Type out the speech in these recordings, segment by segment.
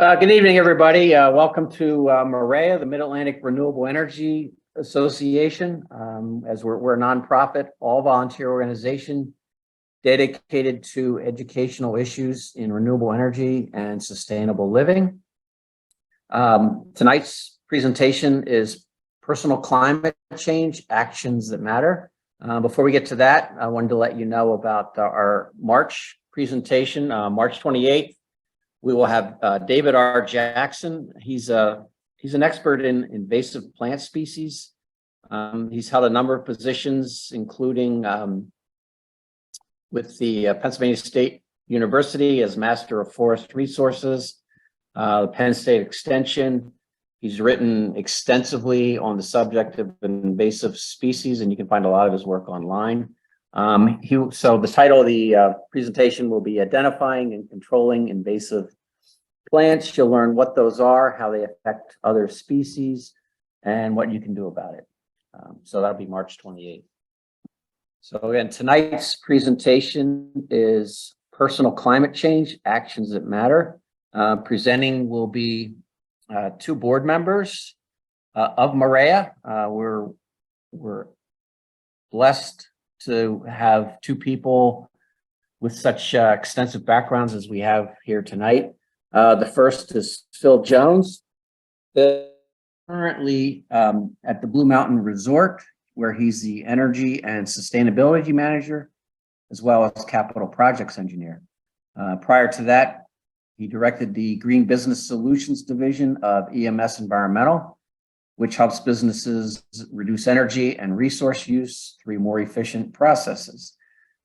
Good evening, everybody. Welcome to MAREA, the Mid-Atlantic Renewable Energy Association. As we're a nonprofit, all-volunteer organization dedicated to educational issues in renewable energy and sustainable living. Tonight's presentation is Personal Climate Change, Actions That Matter. Before we get to that, I wanted to let you know about our March presentation, March 28th. We will have David R. Jackson. He's an expert in invasive plant species. He's held a number of positions, including with the Pennsylvania State University as Master of Forest Resources, the Penn State Extension. He's written extensively on the subject of invasive species, and you can find a lot of his work online. So the title of the presentation will be Identifying and Controlling Invasive Plants. You'll learn what those are, how they affect other species, and what you can do about it. So that'll be March 28th. So again, tonight's presentation is Personal Climate Change, Actions That Matter. Presenting will be two board members of MAREA. We're blessed to have two people with such extensive backgrounds as we have here tonight. The first is Phil Jones, currently at the Blue Mountain Resort, where he's the Energy and Sustainability Manager, as well as Capital Projects Engineer. Prior to that, he directed the Green Business Solutions Division of EMS Environmental, which helps businesses reduce energy and resource use through more efficient processes.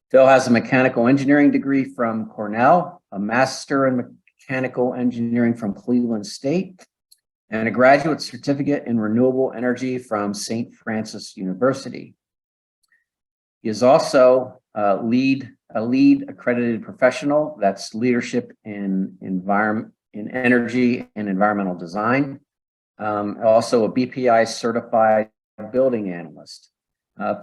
Phil has a mechanical engineering degree from Cornell, a master in mechanical engineering from Cleveland State, and a graduate certificate in renewable energy from St. Francis University. He is also a lead accredited professional, that's leadership in energy and environmental design. Also a BPI certified building analyst.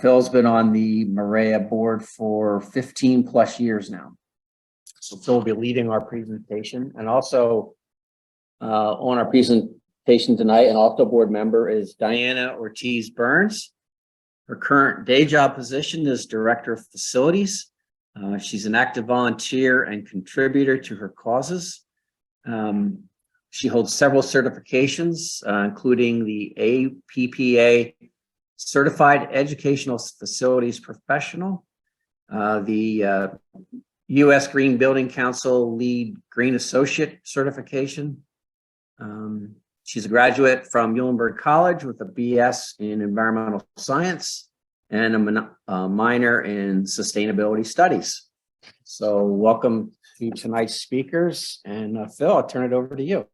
Phil's been on the MAREA board for 15 plus years now. So Phil will be leading our presentation, and also on our presentation tonight, an also board member is Diana Ortiz Burns. Her current day job position is Director of Facilities. She's an active volunteer and contributor to her causes. She holds several certifications, including the APPA Certified Educational Facilities Professional, the U.S. Green Building Council Lead Green Associate Certification. She's a graduate from Muhlenberg College with a BS in Environmental Science and a minor in Sustainability Studies. So welcome to tonight's speakers. And Phil, I'll turn it over to you.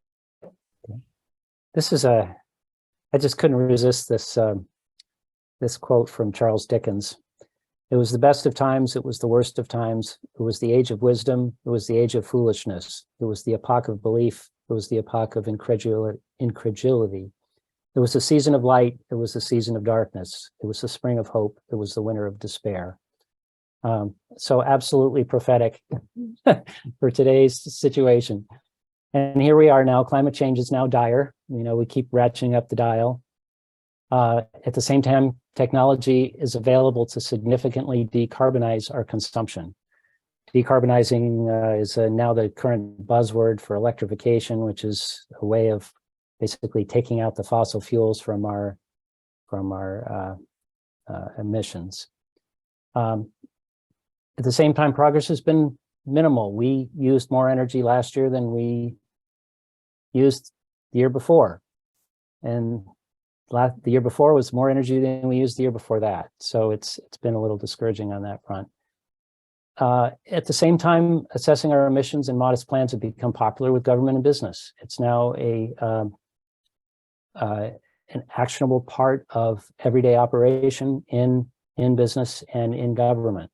I just couldn't resist this quote from Charles Dickens. It was the best of times, it was the worst of times, it was the age of wisdom, it was the age of foolishness, it was the epoch of belief, it was the epoch of incredulity. It was the season of light, it was the season of darkness, it was the spring of hope, it was the winter of despair. So absolutely prophetic for today's situation. And here we are now. Climate change is now dire. You know, we keep ratcheting up the dial. At the same time, technology is available to significantly decarbonize our consumption. Decarbonizing is now the current buzzword for electrification, which is a way of basically taking out the fossil fuels from our emissions. At the same time, progress has been minimal. We used more energy last year than we used the year before. And the year before was more energy than we used the year before that. So it's been a little discouraging on that front. At the same time, assessing our emissions and modest plans have become popular with government and business. It's now an actionable part of everyday operation in business and in government.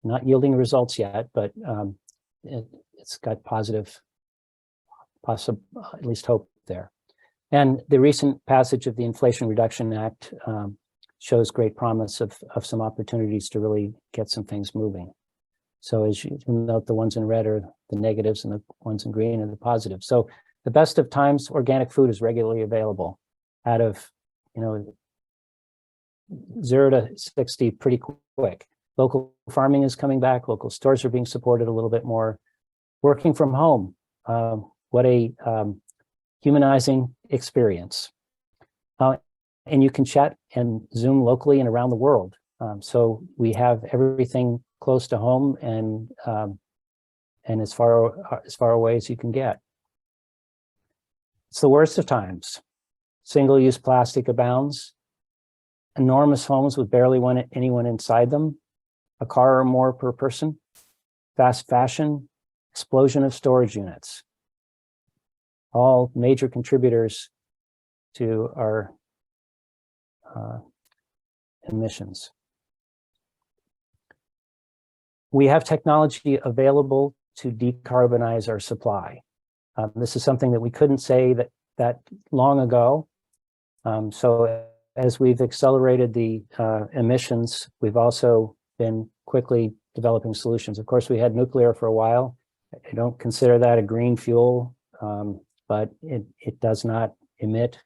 Not yielding results yet, but it's got positive, at least hope there. And the recent passage of the Inflation Reduction Act shows great promise of some opportunities to really get some things moving. So as you note, the ones in red are the negatives and the ones in green are the positives. So the best of times, organic food is regularly available out of, 0 to 60 pretty quick. Local farming is coming back. Local stores are being supported a little bit more. Working from home, what a humanizing experience. And you can chat and Zoom locally and around the world. So we have everything close to home and as far away as you can get. It's the worst of times. Single-use plastic abounds. Enormous homes with barely anyone inside them. A car or more per person. Fast fashion. Explosion of storage units. All major contributors to our emissions. We have technology available to decarbonize our supply. This is something that we couldn't say that long ago. So as we've accelerated the emissions, we've also been quickly developing solutions. Of course, we had nuclear for a while. I don't consider that a green fuel, but it does not emit.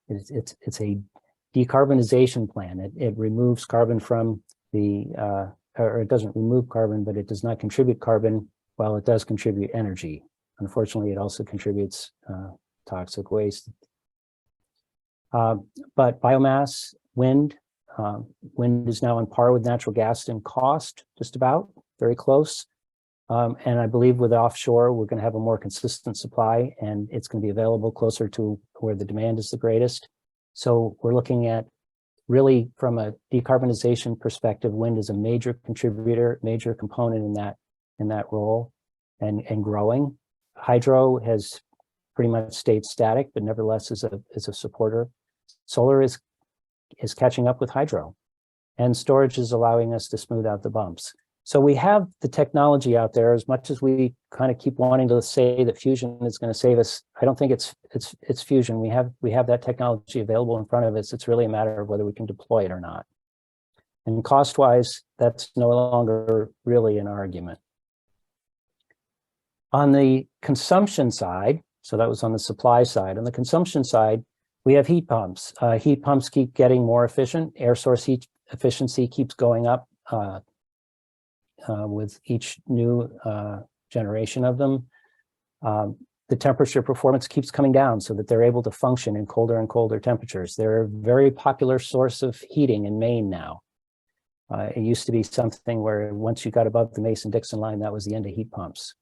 It's a decarbonization plan. It removes carbon from the, or it doesn't remove carbon, but it does not contribute carbon while it does contribute energy. Unfortunately, it also contributes toxic waste. But biomass, wind is now on par with natural gas in cost, just about, very close. And I believe with offshore, we're going to have a more consistent supply and it's going to be available closer to where the demand is the greatest. So we're looking at really from a decarbonization perspective, wind is a major contributor, major component in that role and growing. Hydro has pretty much stayed static, but nevertheless is a supporter. Solar is catching up with hydro, and storage is allowing us to smooth out the bumps. So we have the technology out there. As much as we kind of keep wanting to say that fusion is going to save us, I don't think it's fusion. We have that technology available in front of us. It's really a matter of whether we can deploy it or not. And cost-wise, that's no longer really an argument. On the consumption side, so that was on the supply side. On the consumption side, we have heat pumps. Heat pumps keep getting more efficient. Air source heat efficiency keeps going up with each new generation of them. The temperature performance keeps coming down so that they're able to function in colder and colder temperatures. They're a very popular source of heating in Maine now. It used to be something where once you got above the Mason-Dixon line, that was the end of heat pumps.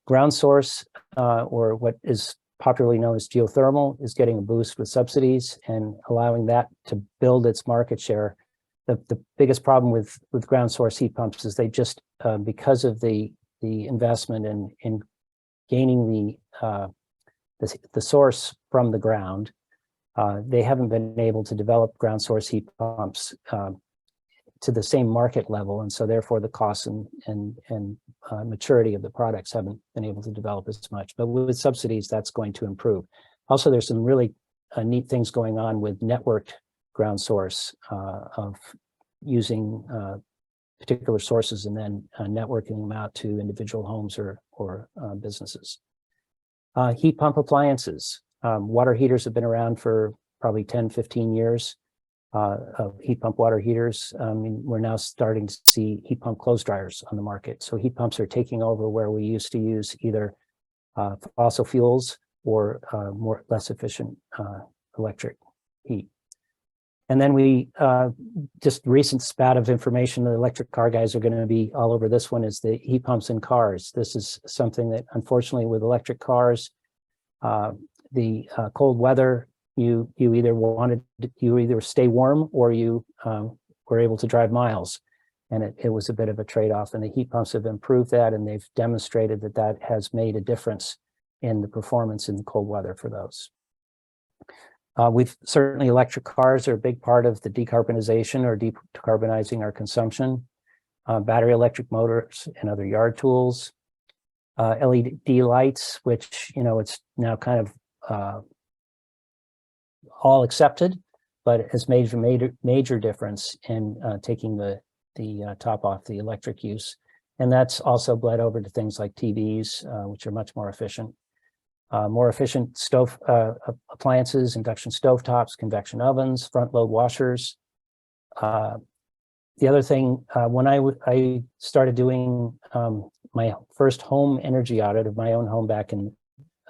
Ground source, or what is popularly known as geothermal, is getting a boost with subsidies and allowing that to build its market share. The biggest problem with ground source heat pumps is they just, because of the investment in gaining the source from the ground, they haven't been able to develop ground source heat pumps to the same market level, and so therefore the costs and maturity of the products haven't been able to develop as much. But with subsidies, that's going to improve. Also, there's some really neat things going on with networked ground source of using particular sources and then networking them out to individual homes or businesses. Heat pump appliances. Water heaters have been around for probably 10, 15 years. Of heat pump water heaters. We're now starting to see heat pump clothes dryers on the market. So heat pumps are taking over where we used to use either fossil fuels or less efficient electric heat. And then we just recent spat of information, the electric car guys are going to be all over this one, is the heat pumps in cars. This is something that unfortunately with electric cars, the cold weather, you either stay warm or you were able to drive miles, and it was a bit of a trade-off, and the heat pumps have improved that, and they've demonstrated that has made a difference in the performance in the cold weather for those. We've certainly, electric cars are a big part of the decarbonization or decarbonizing our consumption. Battery electric motors and other yard tools, LED lights, which it's now kind of all accepted, but has made a major difference in taking the top off the electric use. And that's also bled over to things like TVs, which are much more efficient. More efficient stove appliances, induction stovetops, convection ovens, front load washers. The other thing, when I started doing my first home energy audit of my own home back in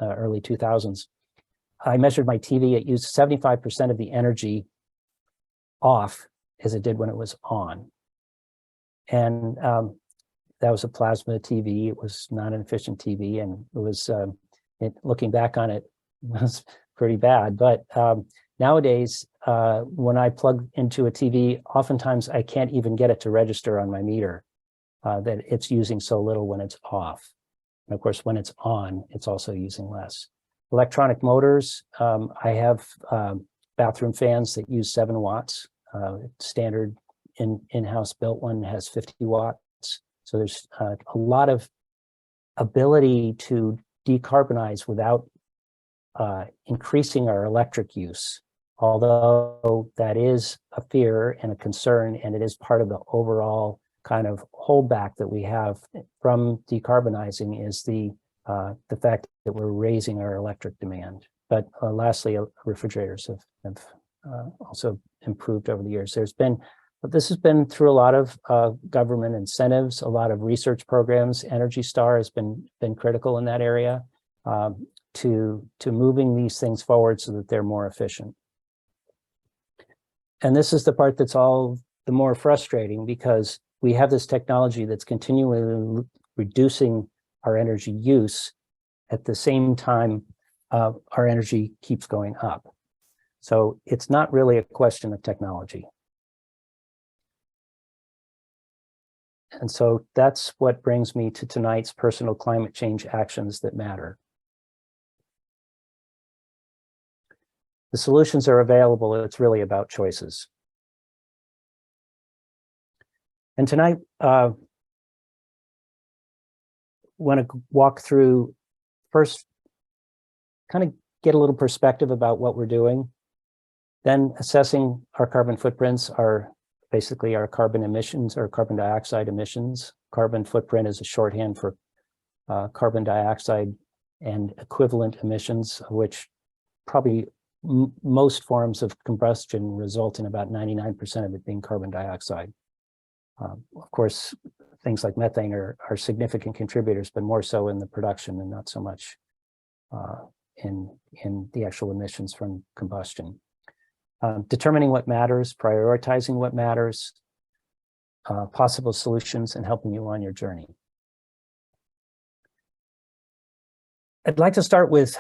early 2000s, I measured my TV. It used 75% of the energy off as it did when it was on. And that was a plasma TV. It was not an efficient TV, and it was, looking back on it, was pretty bad. But nowadays, when I plug into a TV, oftentimes I can't even get it to register on my meter that it's using so little when it's off. And of course, when it's on, it's also using less. Electronic motors, I have bathroom fans that use 7 watts. Standard in-house built one has 50 watts. So there's a lot of ability to decarbonize without increasing our electric use, although that is a fear and a concern, and it is part of the overall kind of holdback that we have from decarbonizing is the fact that we're raising our electric demand. But lastly, refrigerators have also improved over the years. This has been through a lot of government incentives, a lot of research programs. Energy Star has been critical in that area to moving these things forward so that they're more efficient. And this is the part that's all the more frustrating, because we have this technology that's continually reducing our energy use. At the same time, our energy keeps going up. So it's not really a question of technology. And so that's what brings me to tonight's personal climate change actions that matter. The solutions are available. It's really about choices. And tonight, I want to walk through first, kind of get a little perspective about what we're doing, then assessing our carbon footprints, basically our carbon emissions or carbon dioxide emissions. Carbon footprint is a shorthand for carbon dioxide and equivalent emissions, which probably most forms of combustion result in about 99% of it being carbon dioxide. Of course, things like methane are significant contributors, but more so in the production and not so much in the actual emissions from combustion. Determining what matters, prioritizing what matters, possible solutions, and helping you on your journey. I'd like to start with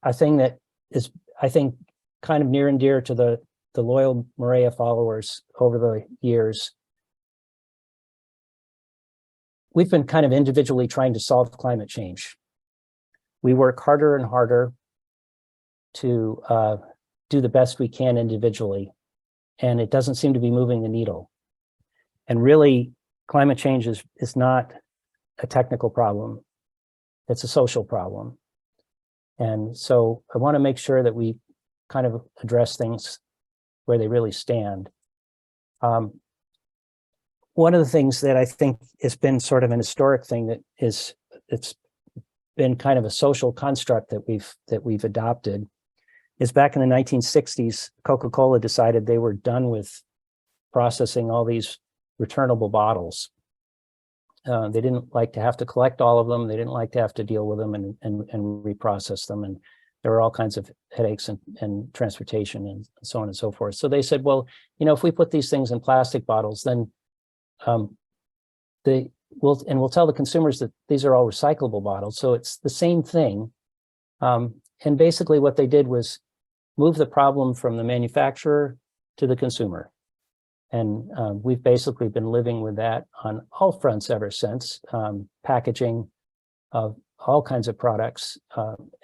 a thing that is, I think, kind of near and dear to the loyal MAREA followers over the years. We've been kind of individually trying to solve climate change. We work harder and harder to do the best we can individually, and it doesn't seem to be moving the needle. And really, climate change is not a technical problem. It's a social problem. And so I want to make sure that we kind of address things where they really stand. One of the things that I think has been sort of an historic thing that it's been kind of a social construct that we've adopted is back in the 1960s, Coca-Cola decided they were done with processing all these returnable bottles. They didn't like to have to collect all of them. They didn't like to have to deal with them and reprocess them. And there were all kinds of headaches and transportation and so on and so forth. So they said, well, if we put these things in plastic bottles, then we'll tell the consumers that these are all recyclable bottles. So it's the same thing. And basically what they did was move the problem from the manufacturer to the consumer. And we've basically been living with that on all fronts ever since. Packaging of all kinds of products.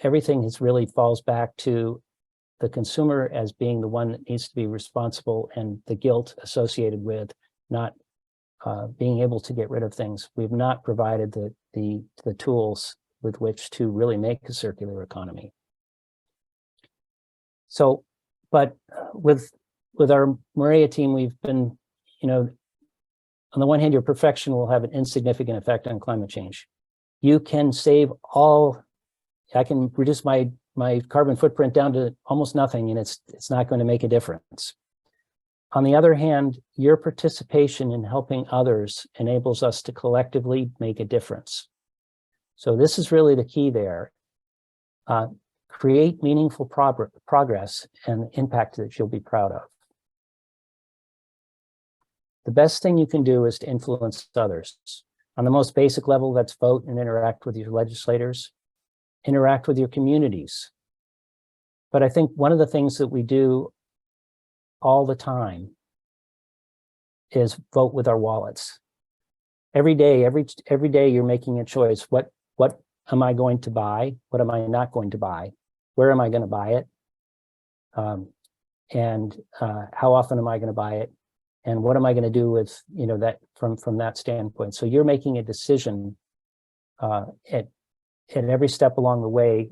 Everything really falls back to the consumer as being the one that needs to be responsible, and the guilt associated with not being able to get rid of things. We've not provided the tools with which to really make a circular economy. So, but with our MAREA team, we've been, On the one hand, your perfection will have an insignificant effect on climate change. You can save all, I can reduce my carbon footprint down to almost nothing, and it's not going to make a difference. On the other hand, your participation in helping others enables us to collectively make a difference. So this is really the key there. Create meaningful progress and impact that you'll be proud of. The best thing you can do is to influence others. On the most basic level, that's vote and interact with your legislators, interact with your communities. But I think one of the things that we do all the time is vote with our wallets. Every day you're making a choice. What am I going to buy? What am I not going to buy? Where am I going to buy it? And how often am I going to buy it? And what am I going to do with that from that standpoint? So you're making a decision at every step along the way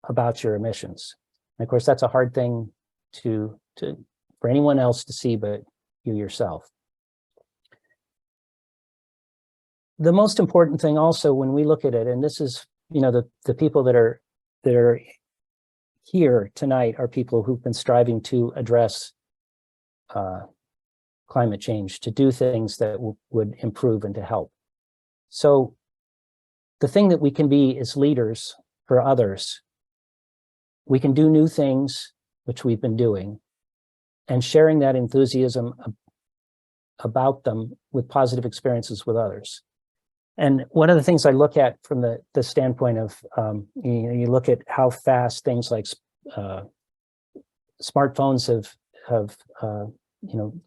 about your emissions. And of course, that's a hard thing for anyone else to see, but you yourself. The most important thing also when we look at it, and this is, the people that are here tonight are people who've been striving to address climate change, to do things that would improve and to help. So the thing that we can be is leaders for others. We can do new things, which we've been doing, and sharing that enthusiasm about them with positive experiences with others. And one of the things I look at from the standpoint of, you look at how fast things like smartphones have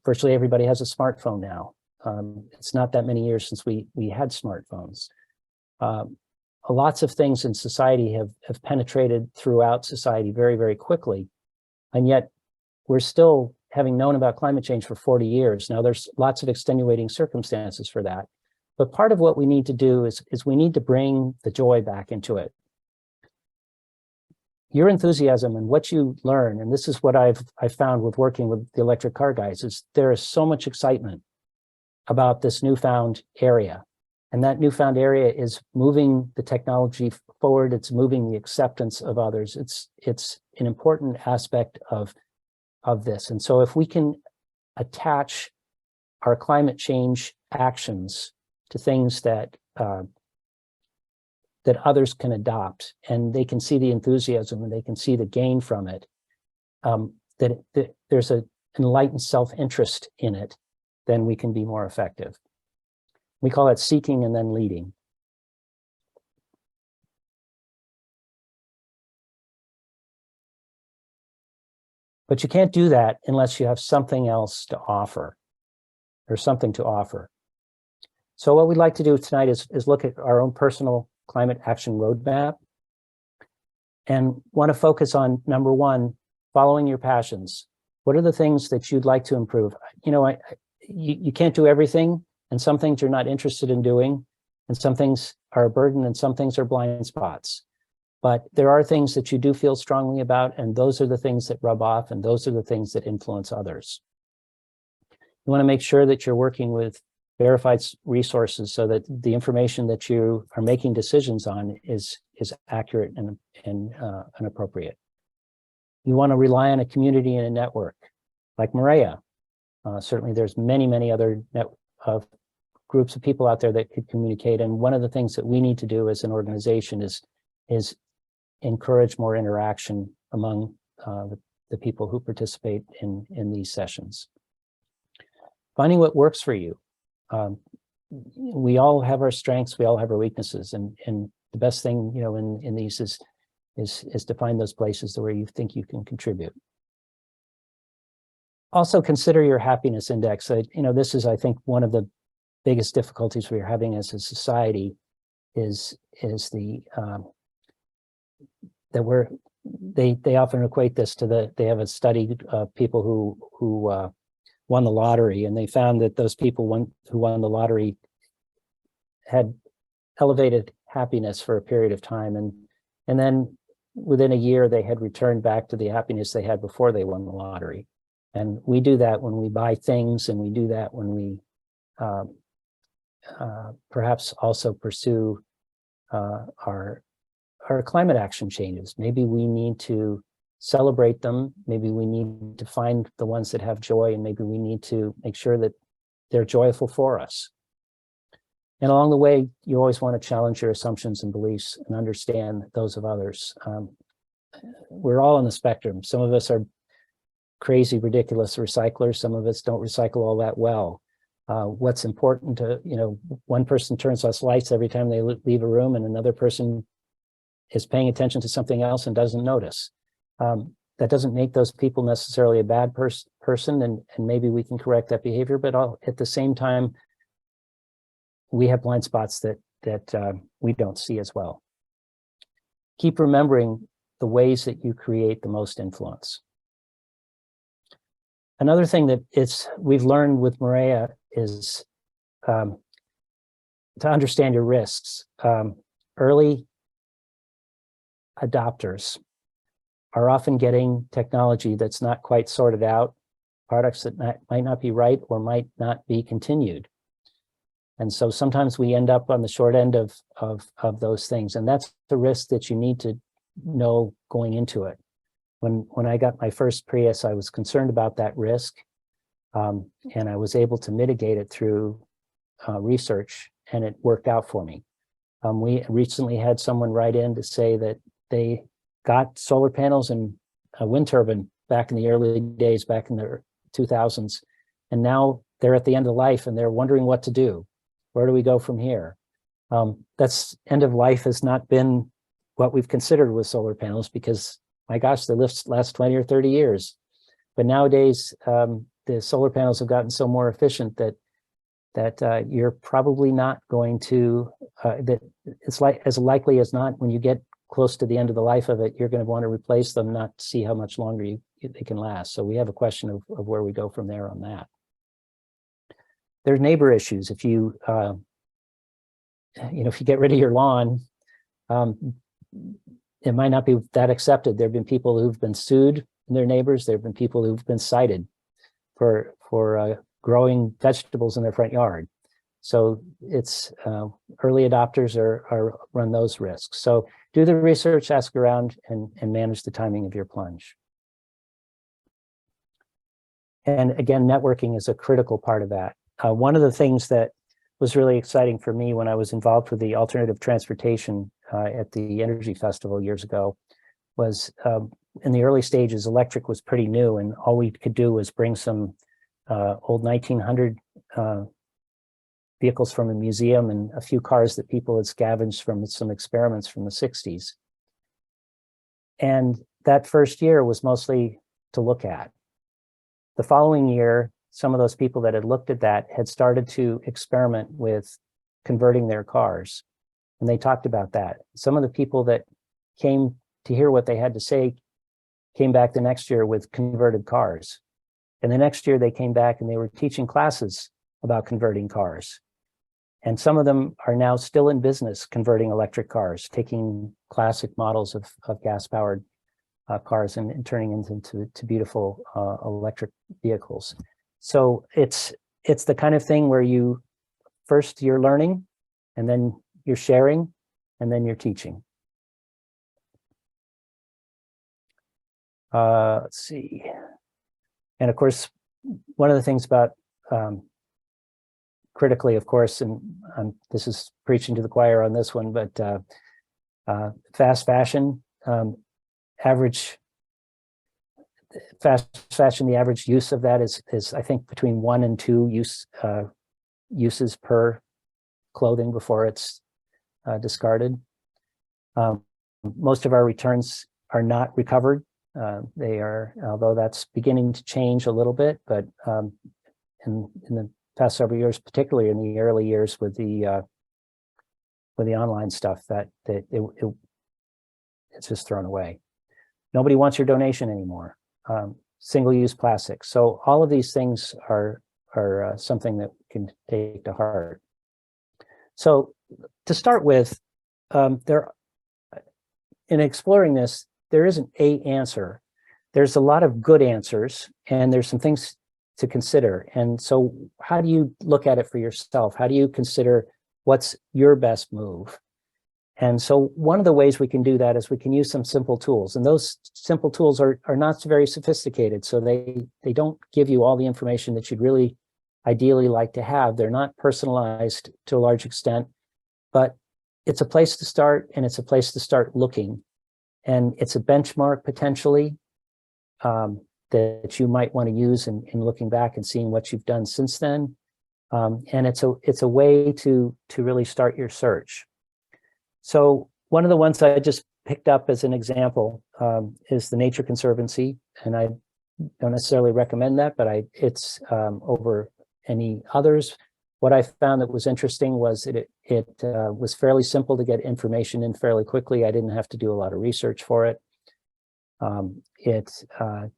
virtually everybody has a smartphone now. It's not that many years since we had smartphones. Lots of things in society have penetrated throughout society very, very quickly. And yet we're still, having known about climate change for 40 years. Now there's lots of extenuating circumstances for that. But part of what we need to do is we need to bring the joy back into it. Your enthusiasm and what you learn, and this is what I've found with working with the electric car guys, is there is so much excitement about this newfound area. And that newfound area is moving the technology forward. It's moving the acceptance of others. It's an important aspect of this. And so if we can attach our climate change actions to things that others can adopt, and they can see the enthusiasm and they can see the gain from it, that there's an enlightened self-interest in it, then we can be more effective. We call it seeking and then leading. But you can't do that unless you have something else to offer, or something to offer. So what we'd like to do tonight is look at our own personal climate action roadmap, and want to focus on, number one, following your passions. What are the things that you'd like to improve? You can't do everything, and some things you're not interested in doing, and some things are a burden, and some things are blind spots. But there are things that you do feel strongly about, and those are the things that rub off, and those are the things that influence others. You want to make sure that you're working with verified resources so that the information that you are making decisions on is accurate and appropriate. You want to rely on a community and a network like MAREA. Certainly there's many other groups of people out there that could communicate. And one of the things that we need to do as an organization is encourage more interaction among the people who participate in these sessions. Finding what works for you. We all have our strengths, we all have our weaknesses, and the best thing, in these is to find those places where you think you can contribute. Also consider your happiness index. This is, I think, one of the biggest difficulties we're having as a society is they often equate this to they have a study of people who won the lottery, and they found that those people who won the lottery had elevated happiness for a period of time, and then within a year they had returned back to the happiness they had before they won the lottery. And we do that when we buy things, and we do that when we perhaps also pursue our climate action changes. Maybe we need to celebrate them. Maybe we need to find the ones that have joy, and maybe we need to make sure that they're joyful for us. And along the way, you always want to challenge your assumptions and beliefs and understand those of others. We're all on the spectrum. Some of us are crazy, ridiculous recyclers. Some of us don't recycle all that well. What's important to, one person turns off lights every time they leave a room, and another person is paying attention to something else and doesn't notice. That doesn't make those people necessarily a bad person, and maybe we can correct that behavior, but at the same time, we have blind spots that we don't see as well. Keep remembering the ways that you create the most influence. Another thing that we've learned with MAREA is to understand your risks. Early adopters are often getting technology that's not quite sorted out, products that might not be right or might not be continued. And so sometimes we end up on the short end of those things. And that's the risk that you need to know going into it. When I got my first Prius, I was concerned about that risk. And I was able to mitigate it through research, and it worked out for me. We recently had someone write in to say that they got solar panels and a wind turbine back in the early days, back in the 2000s. And now they're at the end of life and they're wondering what to do. Where do we go from here? That's end of life has not been what we've considered with solar panels, because my gosh, they last 20 or 30 years. But nowadays, the solar panels have gotten so more efficient that you're probably not going to, that it's like as likely as not, when you get close to the end of the life of it, you're going to want to replace them, not see how much longer they can last. So we have a question of where we go from there on that. There's neighbor issues. If you if you get rid of your lawn, it might not be that accepted. There have been people who've been sued, their neighbors. There have been people who've been cited for growing vegetables in their front yard. So it's early adopters are run those risks. So do the research, ask around, and manage the timing of your plunge. And again, networking is a critical part of that. One of the things that was really exciting for me when I was involved with the alternative transportation at the Energy Festival years ago was in the early stages, electric was pretty new, and all we could do was bring some old 1900 vehicles from a museum and a few cars that people had scavenged from some experiments from the 60s. And that first year was mostly to look at. The following year, some of those people that had looked at that had started to experiment with converting their cars. And they talked about that. Some of the people that came to hear what they had to say came back the next year with converted cars. And the next year they came back and they were teaching classes about converting cars. And some of them are now still in business converting electric cars, taking classic models of gas-powered cars and turning into beautiful electric vehicles. So it's the kind of thing where first you're learning, and then you're sharing, and then you're teaching. Let's see. And of course, one of the things about critically, of course, and this is preaching to the choir on this one, but fast fashion, the average use of that is I think between 1 and 2 uses per clothing before it's discarded. Most of our returns are not recovered. They are, although that's beginning to change a little bit, but in the past several years, particularly in the early years with the online stuff, that it's just thrown away. Nobody wants your donation anymore. Single-use plastic. So all of these things are something that we can take to heart. So to start with, in exploring this, there isn't a answer. there's a lot of good answers, and there's some things to consider. And so how do you look at it for yourself? How do you consider what's your best move? And so one of the ways we can do that is we can use some simple tools. And those simple tools are not very sophisticated. So they don't give you all the information that you'd really ideally like to have. They're not personalized to a large extent, but it's a place to start, and it's a place to start looking. And it's a benchmark potentially that you might want to use in looking back and seeing what you've done since then. And it's a way to really start your search. So one of the ones I just picked up as an example is the Nature Conservancy, and I don't necessarily recommend that, but it's over any others. What I found that was interesting was it was fairly simple to get information in fairly quickly. I didn't have to do a lot of research for it. It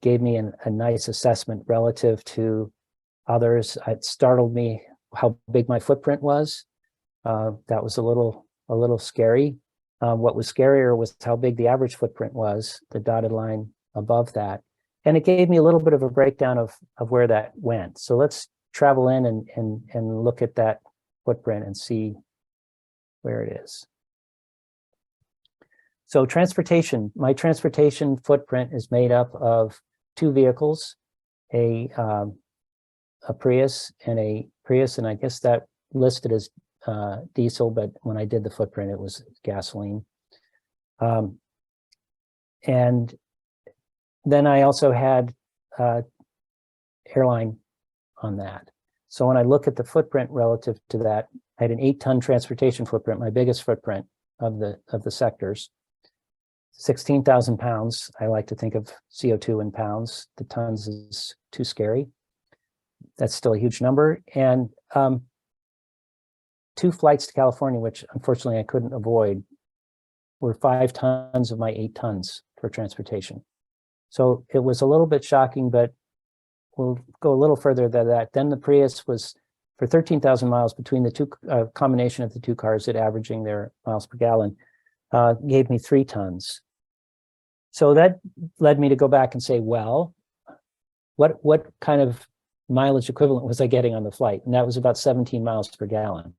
gave me a nice assessment relative to others. It startled me how big my footprint was. That was a little scary. What was scarier was how big the average footprint was, the dotted line above that. And it gave me a little bit of a breakdown of where that went. So let's travel in and look at that footprint and see where it is. So transportation, my transportation footprint is made up of two vehicles, a Prius, and I guess that listed as diesel, but when I did the footprint, it was gasoline. And then I also had airline on that. So when I look at the footprint relative to that, I had an 8-ton transportation footprint, my biggest footprint of the sectors. 16,000 pounds. I like to think of CO2 in pounds. The tons is too scary. That's still a huge number. And 2 flights to California, which unfortunately I couldn't avoid, were 5 tons of my 8 tons for transportation. So it was a little bit shocking, but we'll go a little further than that. Then the Prius was for 13,000 miles between the two, combination of the two cars at averaging their miles per gallon, gave me 3 tons. So that led me to go back and say, well, what kind of mileage equivalent was I getting on the flight? And that was about 17 miles per gallon.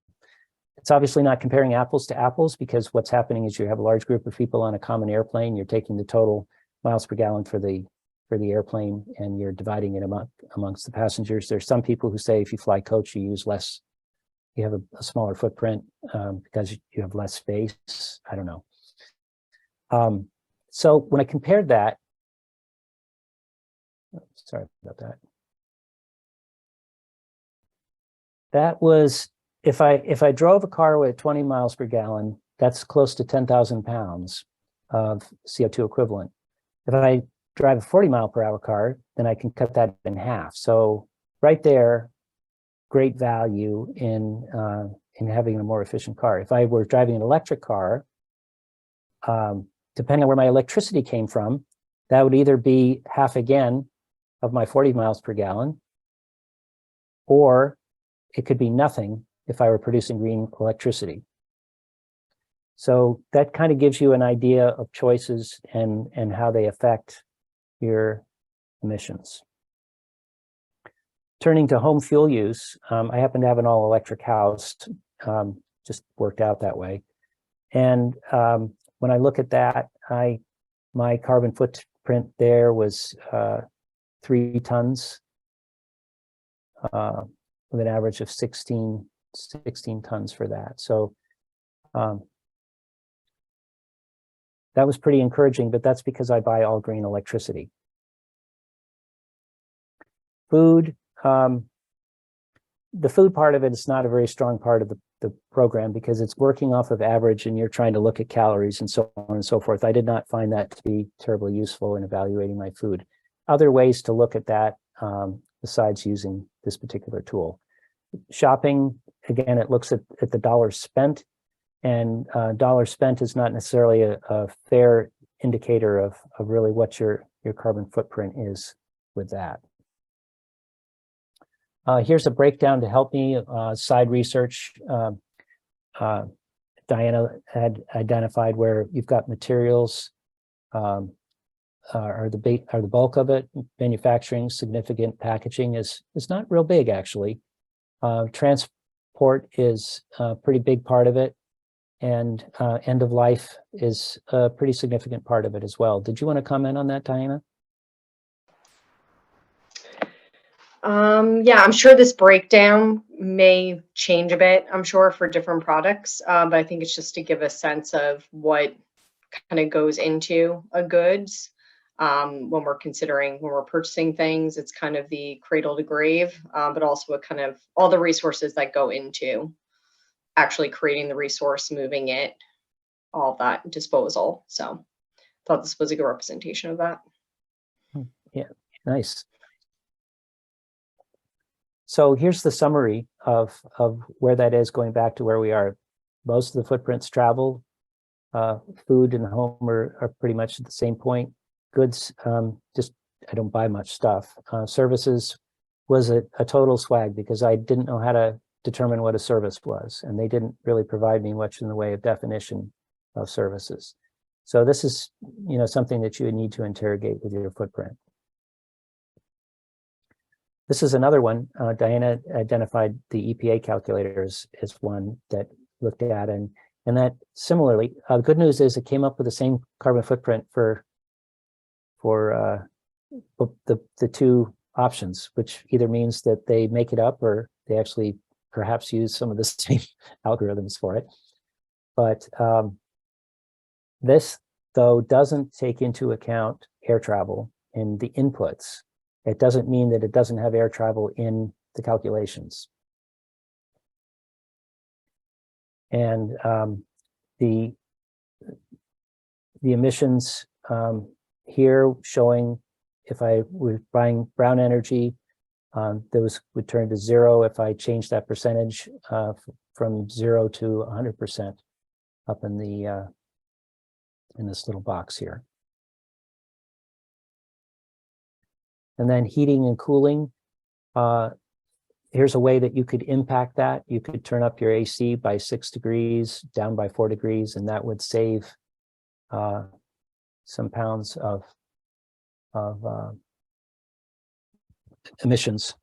It's obviously not comparing apples to apples, because what's happening is you have a large group of people on a common airplane. You're taking the total miles per gallon for the airplane, and you're dividing it amongst the passengers. There's some people who say if you fly coach, you use less, you have a smaller footprint because you have less space. I don't know. So when I compared that, sorry about that. That was, if I drove a car with 20 miles per gallon, that's close to 10,000 pounds of CO2 equivalent. If I drive a 40 mile per hour car, then I can cut that in half. So right there, great value in having a more efficient car. If I were driving an electric car, depending on where my electricity came from, that would either be half again of my 40 miles per gallon, or it could be nothing if I were producing green electricity. So that kind of gives you an idea of choices and how they affect your emissions. Turning to home fuel use, I happen to have an all-electric house, just worked out that way. And when I look at that, my carbon footprint there was 3 tons with an average of 16 tons for that. So that was pretty encouraging, but that's because I buy all green electricity. Food, the food part of it is not a very strong part of the program, because it's working off of average and you're trying to look at calories and so on and so forth. I did not find that to be terribly useful in evaluating my food. Other ways to look at that besides using this particular tool. Shopping, again, it looks at the dollars spent, and dollars spent is not necessarily a fair indicator of really what your carbon footprint is with that. Here's a breakdown to help me, side research. Diana had identified where you've got materials, are the bulk of it. Manufacturing, significant packaging is not real big actually. Transport is a pretty big part of it, and end of life is a pretty significant part of it as well. Did you want to comment on that, Diana? Yeah, I'm sure this breakdown may change a bit, I'm sure, for different products, but I think it's just to give a sense of what kind of goes into a goods. When we're purchasing things, it's kind of the cradle to grave, but also a kind of all the resources that go into actually creating the resource, moving it, all that disposal. So I thought this was a good representation of that. Yeah, nice. So here's the summary of where that is, going back to where we are. Most of the footprints travel. Food and home are pretty much at the same point. Goods, just I don't buy much stuff. Services was a total swag because I didn't know how to determine what a service was, and they didn't really provide me much in the way of definition of services. So this is, something that you would need to interrogate with your footprint. This is another one. Diana identified the EPA calculators as one that looked at, and that similarly, the good news is it came up with the same carbon footprint for the two options, which either means that they make it up or they actually perhaps use some of the same algorithms for it. But this, though, doesn't take into account air travel in the inputs. It doesn't mean that it doesn't have air travel in the calculations. And the emissions here showing if I were buying brown energy, those would turn to zero if I change that percentage from 0 to 100% up in the in this little box here. And then heating and cooling. Here's a way that you could impact that. You could turn up your AC by 6 degrees, down by 4 degrees, and that would save some pounds of emissions.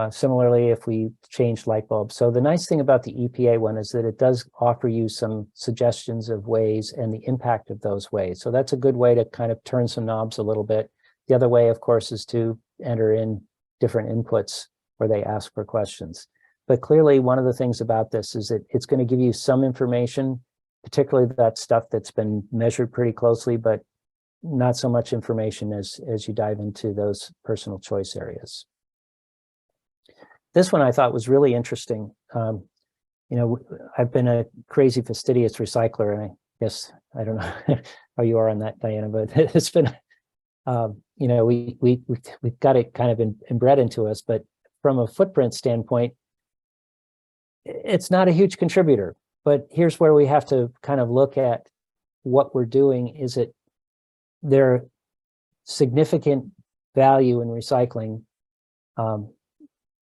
Similarly, if we change light bulbs. So the nice thing about the EPA one is that it does offer you some suggestions of ways and the impact of those ways. So that's a good way to kind of turn some knobs a little bit. The other way, of course, is to enter in different inputs where they ask for questions. But clearly, one of the things about this is that it's going to give you some information, particularly that stuff that's been measured pretty closely, but not so much information as you dive into those personal choice areas. This one I thought was really interesting. I've been a crazy fastidious recycler, and I guess I don't know how you are on that, Diana, but it's been, we've got it kind of inbred into us. But from a footprint standpoint, it's not a huge contributor. But here's where we have to kind of look at what we're doing. Is it there significant value in recycling?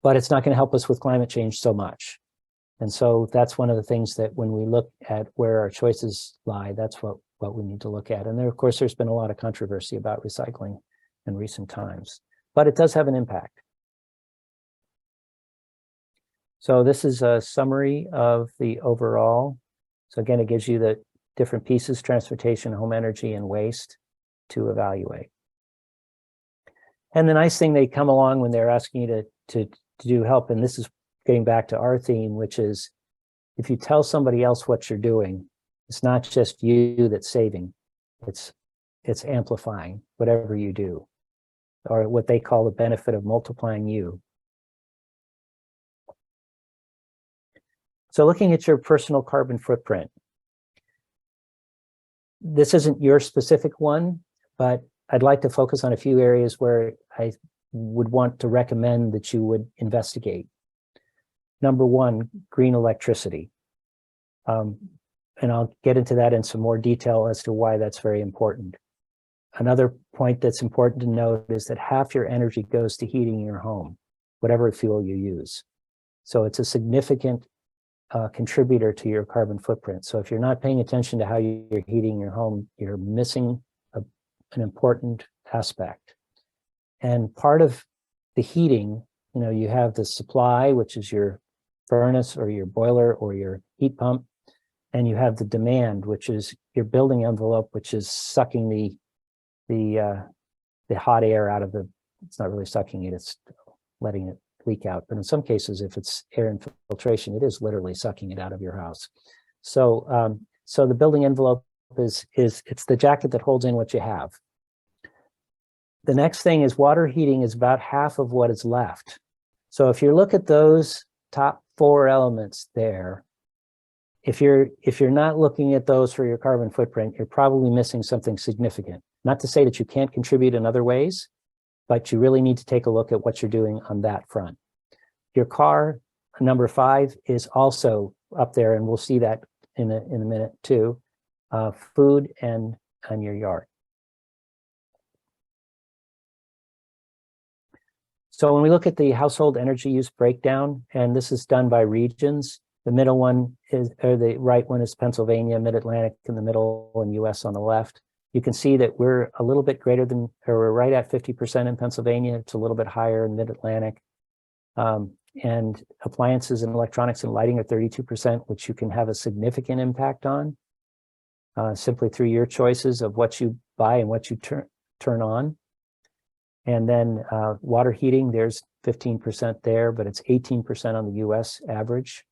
But it's not going to help us with climate change so much. And so that's one of the things that when we look at where our choices lie, that's what we need to look at. And there, of course, there's been a lot of controversy about recycling in recent times, but it does have an impact. So this is a summary of the overall. So again, it gives you the different pieces: transportation, home energy, and waste to evaluate. And the nice thing, they come along when they're asking you to do help, and this is getting back to our theme, which is if you tell somebody else what you're doing, it's not just you that's saving, it's amplifying whatever you do, or what they call the benefit of multiplying you. So looking at your personal carbon footprint, this isn't your specific one, but I'd like to focus on a few areas where I would want to recommend that you would investigate. Number one, green electricity. And I'll get into that in some more detail as to why that's very important. Another point that's important to note is that half your energy goes to heating your home, whatever fuel you use. So it's a significant contributor to your carbon footprint. So if you're not paying attention to how you're heating your home, you're missing a an important aspect. And part of the heating, you have the supply, which is your furnace or your boiler or your heat pump, and you have the demand, which is your building envelope, which is sucking the hot air out of it's not really sucking it, it's letting it leak out. But in some cases, if it's air infiltration, it is literally sucking it out of your house. So, so the building envelope it's the jacket that holds in what you have. The next thing is water heating is about half of what is left. So if you look at those top 4 elements there, if you're not looking at those for your carbon footprint, you're probably missing something significant. Not to say that you can't contribute in other ways, but you really need to take a look at what you're doing on that front. Your car, number 5, is also up there, and we'll see that in a minute too. Food and your yard. So when we look at the household energy use breakdown, and this is done by regions, the middle one is, or the right one is Pennsylvania, Mid-Atlantic in the middle, and US on the left. You can see that we're a little bit greater than, or we're right at 50% in Pennsylvania. It's a little bit higher in Mid-Atlantic. And appliances and electronics and lighting are 32%, which you can have a significant impact on simply through your choices of what you buy and what you turn on. And then water heating, there's 15% there, but it's 18% on the US average.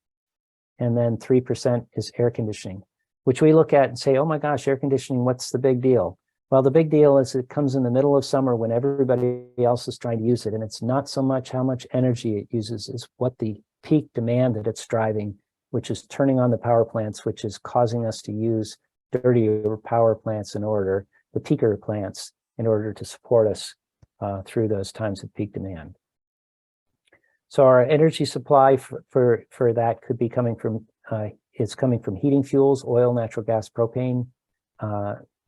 And then 3% is air conditioning, which we look at and say, oh my gosh, air conditioning, what's the big deal? Well, the big deal is it comes in the middle of summer when everybody else is trying to use it. And it's not so much how much energy it uses, is what the peak demand that it's driving, which is turning on the power plants, which is causing us to use dirtier power plants the peaker plants in order to support us through those times of peak demand. So our energy supply for that could be coming from, it's coming from heating fuels, oil, natural gas, propane,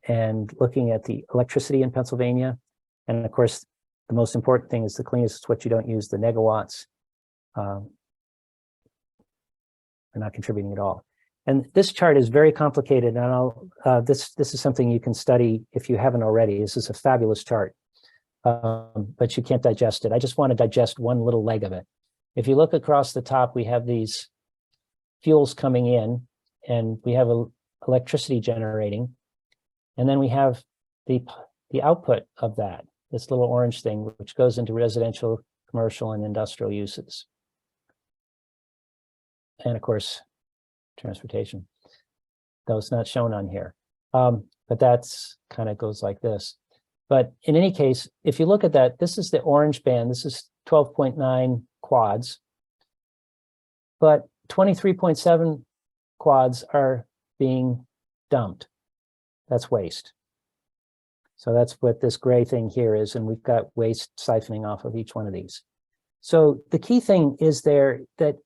and looking at the electricity in Pennsylvania. And of course, the most important thing is the cleanest is what you don't use, the negawatts. Are not contributing at all. And this chart is very complicated, and this is something you can study if you haven't already. This is a fabulous chart, but you can't digest it. I just want to digest one little leg of it. If you look across the top, we have these fuels coming in, and we have electricity generating, and then we have the output of that, this little orange thing, which goes into residential, commercial, and industrial uses. And of course, transportation, though it's not shown on here. But that's kind of goes like this. But in any case, if you look at that, this is the orange band. This is 12.9 quads, but 23.7 quads are being dumped. That's waste. So that's what this gray thing here is, and we've got waste siphoning off of each one of these. So the key thing is there that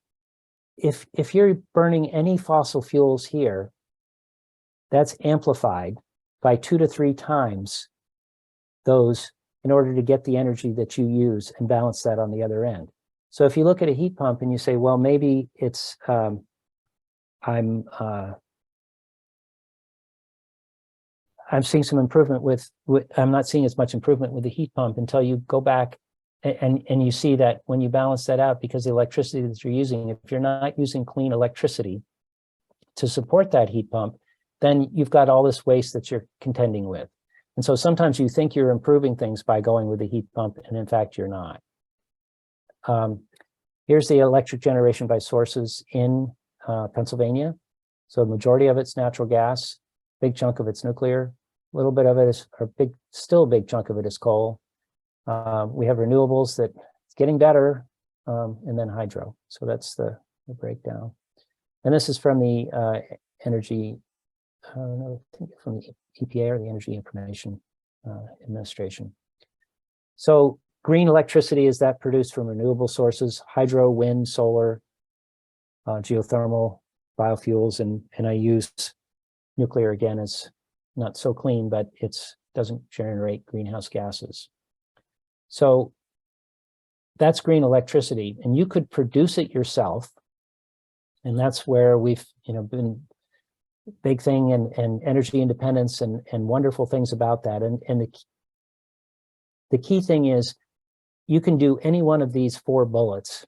if you're burning any fossil fuels here, that's amplified by 2 to 3 times those in order to get the energy that you use and balance that on the other end. So if you look at a heat pump and you say, well, maybe it's I'm seeing some improvement with I'm not seeing as much improvement with the heat pump until you go back and you see that when you balance that out, because the electricity that you're using, if you're not using clean electricity to support that heat pump, then you've got all this waste that you're contending with. And so sometimes you think you're improving things by going with the heat pump, and in fact, you're not. Here's the electric generation by sources in Pennsylvania. So the majority of it's natural gas, big chunk of it's nuclear, a little bit of it is, or still a big chunk of it is coal. We have renewables that it's getting better, and then hydro. So that's the breakdown. And this is from the energy, I think from the EPA or the Energy Information Administration. So green electricity is that produced from renewable sources, hydro, wind, solar, geothermal, biofuels, and I use nuclear again as not so clean, but it's doesn't generate greenhouse gases. So that's green electricity, and you could produce it yourself. And that's where we've been big thing, and energy independence and wonderful things about that. And the key thing is you can do any one of these 4 bullets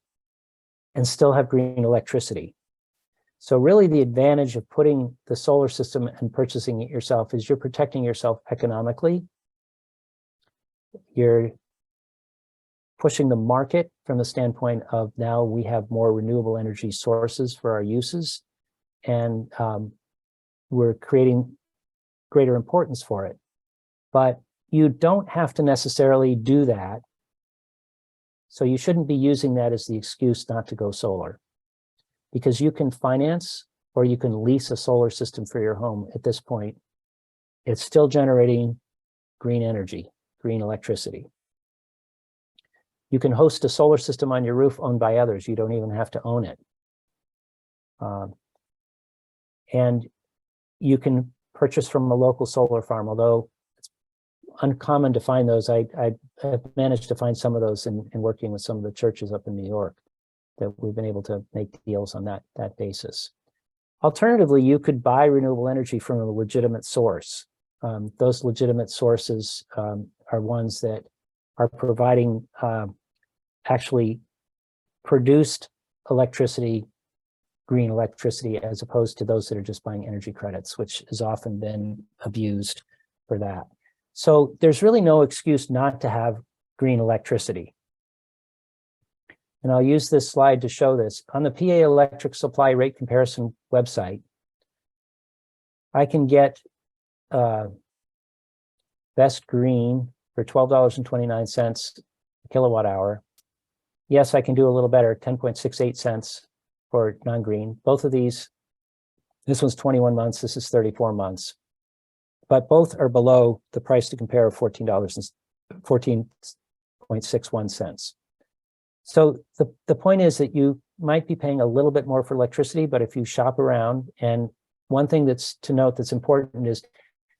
and still have green electricity. So really the advantage of putting the solar system and purchasing it yourself is you're protecting yourself economically. You're pushing the market from the standpoint of now we have more renewable energy sources for our uses, and we're creating greater importance for it. But you don't have to necessarily do that. So you shouldn't be using that as the excuse not to go solar, because you can finance or you can lease a solar system for your home at this point. It's still generating green energy, green electricity. You can host a solar system on your roof owned by others. You don't even have to own it. And you can purchase from a local solar farm, although it's uncommon to find those. I have managed to find some of those in working with some of the churches up in New York, that we've been able to make deals on that basis. Alternatively, you could buy renewable energy from a legitimate source. Those legitimate sources are ones that are providing actually produced electricity, green electricity, as opposed to those that are just buying energy credits, which has often been abused for that. So there's really no excuse not to have green electricity. And I'll use this slide to show this. On the PA Electric Supply Rate Comparison website, I can get best green for $12.29 a kilowatt hour. Yes, I can do a little better, 10.68 cents for non-green. Both of these, this one's 21 months, this is 34 months. But both are below the price to compare of $14.61 cents. So the point is that you might be paying a little bit more for electricity, but if you shop around, and one thing that's to note that's important is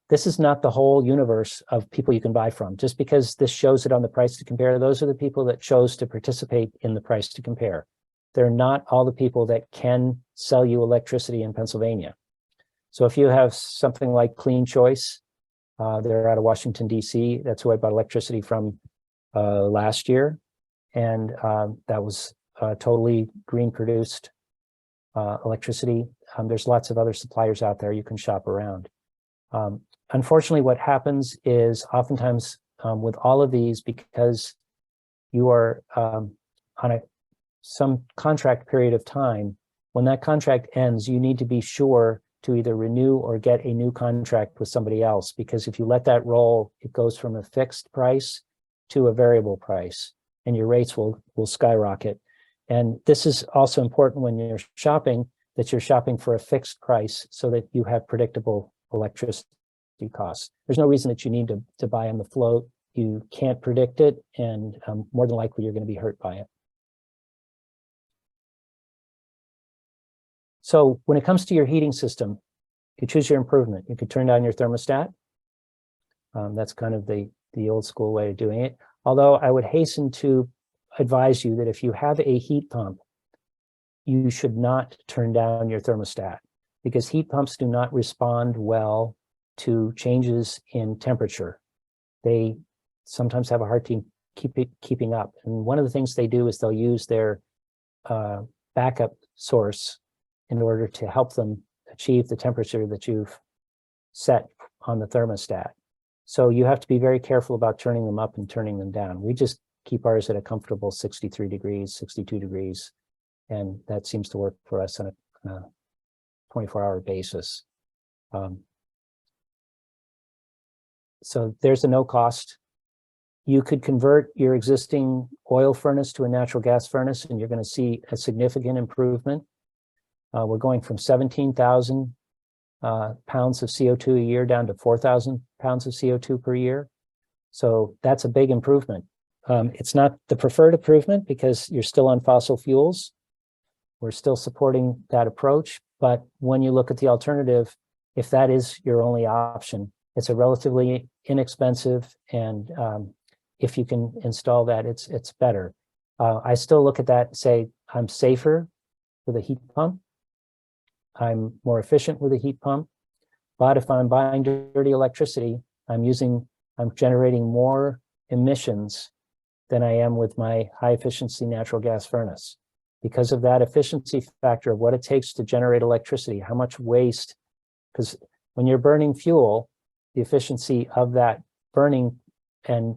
this is not the whole universe of people you can buy from. Just because this shows it on the price to compare, those are the people that chose to participate in the price to compare. They're not all the people that can sell you electricity in Pennsylvania. So if you have something like Clean Choice, they're out of Washington, DC. That's who I bought electricity from last year. And that was totally green produced electricity. There's lots of other suppliers out there you can shop around. Unfortunately, what happens is oftentimes with all of these, because you are on some contract period of time, when that contract ends, you need to be sure to either renew or get a new contract with somebody else, because if you let that roll, it goes from a fixed price to a variable price, and your rates will skyrocket. And this is also important when you're shopping, that you're shopping for a fixed price so that you have predictable electricity costs. There's no reason that you need to buy on the float. You can't predict it, and more than likely you're going to be hurt by it. So when it comes to your heating system, you choose your improvement. You could turn down your thermostat. That's kind of the old school way of doing it. Although I would hasten to advise you that if you have a heat pump, you should not turn down your thermostat, because heat pumps do not respond well to changes in temperature. They sometimes have a hard time keeping up. And one of the things they do is they'll use their backup source in order to help them achieve the temperature that you've set on the thermostat. So you have to be very careful about turning them up and turning them down. We just keep ours at a comfortable 63 degrees, 62 degrees, and that seems to work for us on a 24-hour basis. So there's a no cost. You could convert your existing oil furnace to a natural gas furnace, and you're going to see a significant improvement. We're going from 17,000 pounds of CO2 a year down to 4,000 pounds of CO2 per year. So that's a big improvement. It's not the preferred improvement because you're still on fossil fuels. We're still supporting that approach. But when you look at the alternative, if that is your only option, it's a relatively inexpensive, and if you can install that, it's better. I still look at that and say, I'm safer with a heat pump. I'm more efficient with a heat pump. But if I'm buying dirty electricity, I'm generating more emissions than I am with my high efficiency natural gas furnace. Because of that efficiency factor of what it takes to generate electricity, how much waste, because when you're burning fuel, the efficiency of that burning and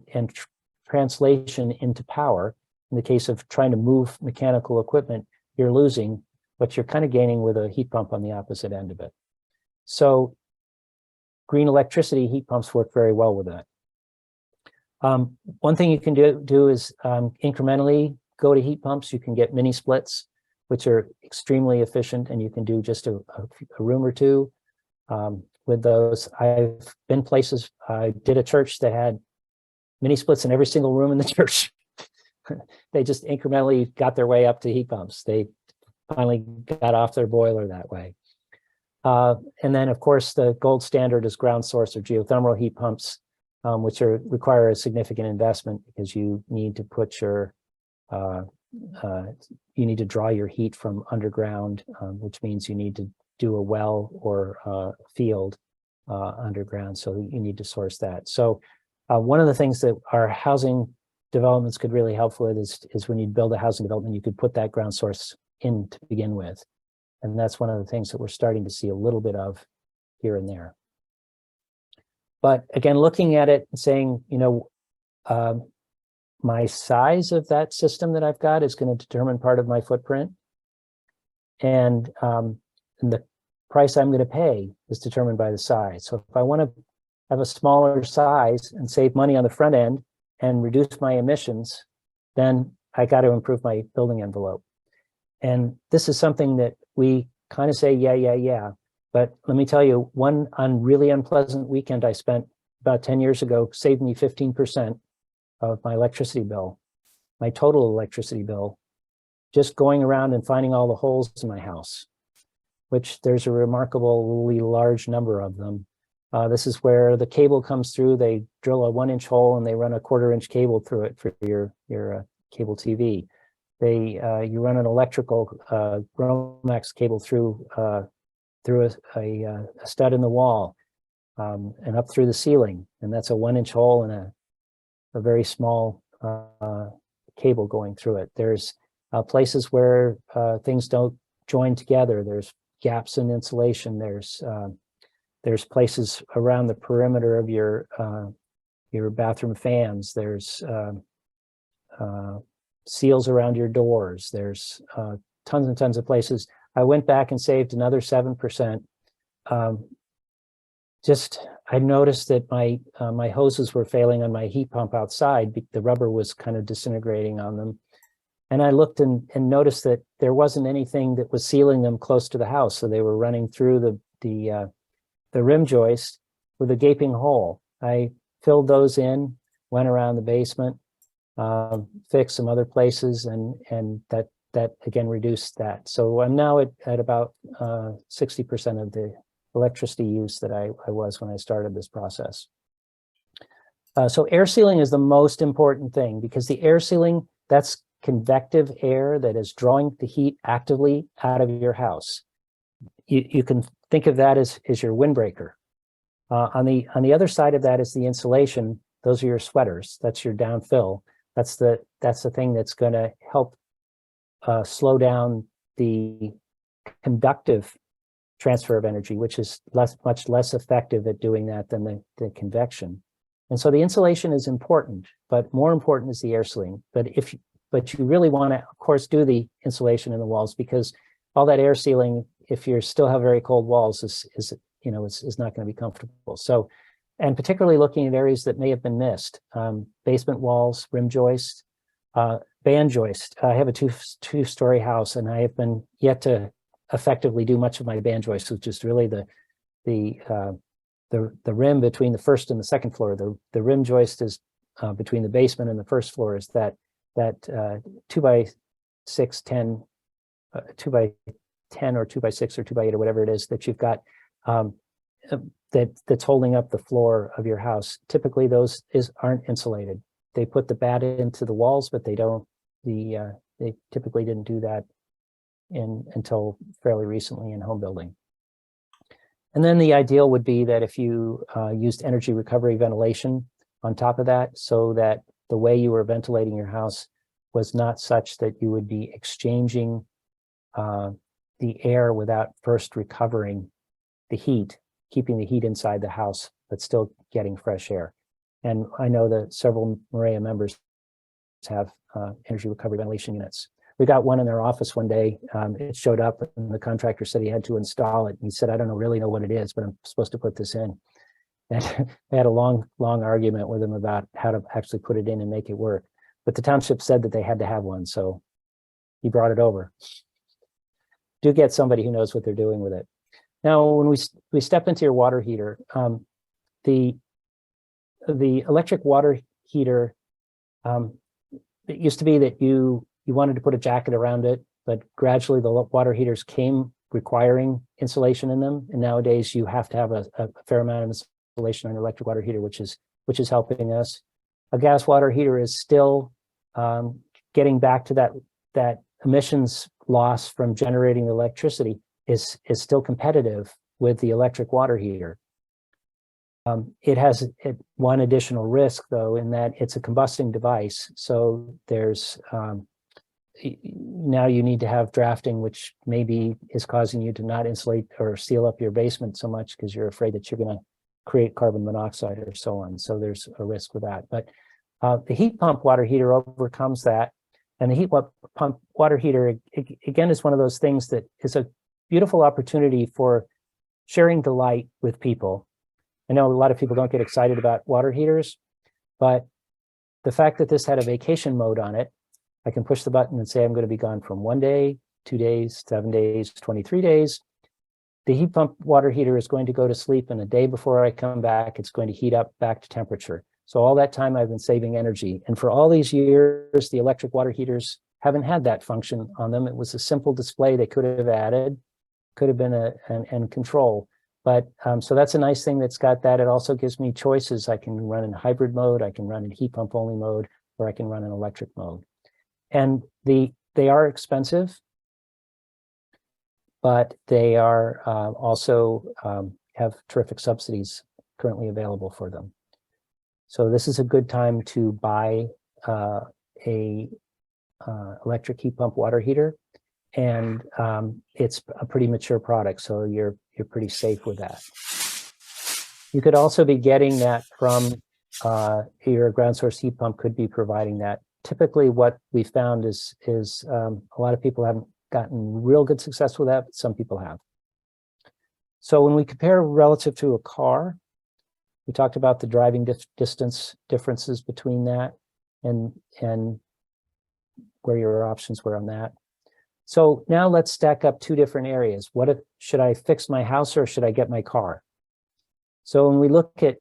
translation into power, in the case of trying to move mechanical equipment, you're losing, but you're kind of gaining with a heat pump on the opposite end of it. So green electricity heat pumps work very well with that. One thing you can do is incrementally go to heat pumps. You can get mini splits, which are extremely efficient, and you can do just a room or two with those. I've been places, I did a church that had mini splits in every single room in the church. They just incrementally got their way up to heat pumps. They finally got off their boiler that way. And then, of course, the gold standard is ground source or geothermal heat pumps, which require a significant investment because you need to put your you need to draw your heat from underground, which means you need to do a well or a field underground. So you need to source that. So one of the things that our housing developments could really help with is when you build a housing development, you could put that ground source in to begin with. And that's one of the things that we're starting to see a little bit of here and there. But again, looking at it and saying, you know, my size of that system that I've got is going to determine part of my footprint. And the price I'm going to pay is determined by the size. So if I want to have a smaller size and save money on the front end and reduce my emissions, then I got to improve my building envelope. And this is something that we kind of say, yeah. But let me tell you, one really unpleasant weekend I spent about 10 years ago saved me 15% of my electricity bill, my total electricity bill, just going around and finding all the holes in my house, which there's a remarkably large number of them. This is where the cable comes through. They drill a 1-inch hole and they run a 1/4-inch cable through it for your cable TV. You run an electrical Romax cable through a stud in the wall and up through the ceiling, and that's a 1-inch hole and a very small cable going through it. There's places where things don't join together. There's gaps in insulation. There's places around the perimeter of your bathroom fans. There's seals around your doors. There's tons and tons of places. I went back and saved another 7%. I noticed that my hoses were failing on my heat pump outside. The rubber was kind of disintegrating on them. And I looked and noticed that there wasn't anything that was sealing them close to the house. So they were running through the rim joist with a gaping hole. I filled those in, went around the basement, fixed some other places, and that again reduced that. So I'm now at about 60% of the electricity use that I was when I started this process. So air sealing is the most important thing, because the air sealing, that's convective air that is drawing the heat actively out of your house. You can think of that as your windbreaker. On the other side of that is the insulation. Those are your sweaters. That's your downfill. That's the thing that's going to help slow down the conductive transfer of energy, which is much less effective at doing that than the convection. And so the insulation is important, but more important is the air sealing. But you really want to, of course, do the insulation in the walls, because all that air sealing, if you still have very cold walls, is not going to be comfortable. So, and particularly looking at areas that may have been missed, basement walls, rim joist, band joist. I have a two-story house, and I have been yet to effectively do much of my band joist, which is really the rim between the first and the second floor. The rim joist is between the basement and the first floor, is that 2x6, 10, 2x10 or 2x6 or 2x8 or whatever it is that you've got that's holding up the floor of your house. Typically those aren't insulated. They put the bat into the walls, but they typically didn't do that until fairly recently in home building. And then the ideal would be that if you used energy recovery ventilation on top of that, so that the way you were ventilating your house was not such that you would be exchanging the air without first recovering the heat, keeping the heat inside the house, but still getting fresh air. And I know that several MAREA members have energy recovery ventilation units. We got one in their office one day. It showed up and the contractor said he had to install it. He said, I don't really know what it is, but I'm supposed to put this in. And I had a long argument with him about how to actually put it in and make it work. But the township said that they had to have one, so he brought it over. Do get somebody who knows what they're doing with it. Now, when we step into your water heater, the electric water heater, it used to be that you wanted to put a jacket around it, but gradually the water heaters came requiring insulation in them, and nowadays you have to have a fair amount of insulation on an electric water heater, which is helping us. A gas water heater is still getting back to that emissions loss from generating electricity is still competitive with the electric water heater. It has one additional risk, though, in that it's a combusting device. So there's now you need to have drafting, which maybe is causing you to not insulate or seal up your basement so much because you're afraid that you're going to create carbon monoxide or so on. So there's a risk with that. But the heat pump water heater overcomes that. And the heat pump water heater, again, is one of those things that is a beautiful opportunity for sharing delight with people. I know a lot of people don't get excited about water heaters, but the fact that this had a vacation mode on it, I can push the button and say I'm going to be gone from 1 day, 2 days, 7 days, 23 days. The heat pump water heater is going to go to sleep, and a day before I come back, it's going to heat up back to temperature. So all that time I've been saving energy. And for all these years, the electric water heaters haven't had that function on them. It was a simple display they could have added, could have been and control. But so that's a nice thing that's got that. It also gives me choices. I can run in hybrid mode, I can run in heat pump only mode, or I can run in electric mode. And they are expensive, but they are also have terrific subsidies currently available for them. So this is a good time to buy a electric heat pump water heater, and it's a pretty mature product, so you're pretty safe with that. You could also be getting that from your ground source heat pump could be providing that. Typically, what we found is a lot of people haven't gotten real good success with that, but some people have. So when we compare relative to a car, we talked about the driving distance differences between that and where your options were on that. So now let's stack up two different areas. Should I fix my house or should I get my car? So when we look at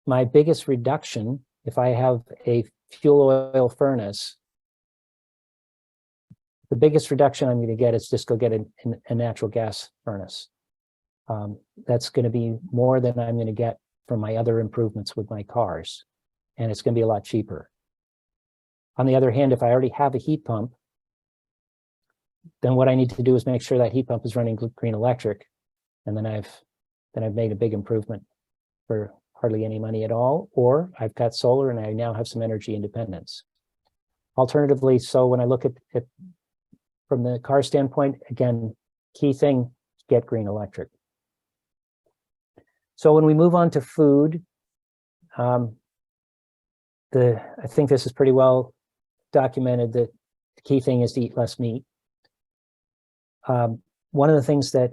my biggest reduction, if I have a fuel oil furnace, the biggest reduction I'm going to get is just go get a natural gas furnace. That's going to be more than I'm going to get from my other improvements with my cars, and it's going to be a lot cheaper. On the other hand, if I already have a heat pump, then what I need to do is make sure that heat pump is running green electric, and then I've made a big improvement for hardly any money at all, or I've got solar and I now have some energy independence. Alternatively, so when I look at it from the car standpoint, again, key thing, get green electric. So when we move on to food, I think this is pretty well documented that the key thing is to eat less meat. One of the things that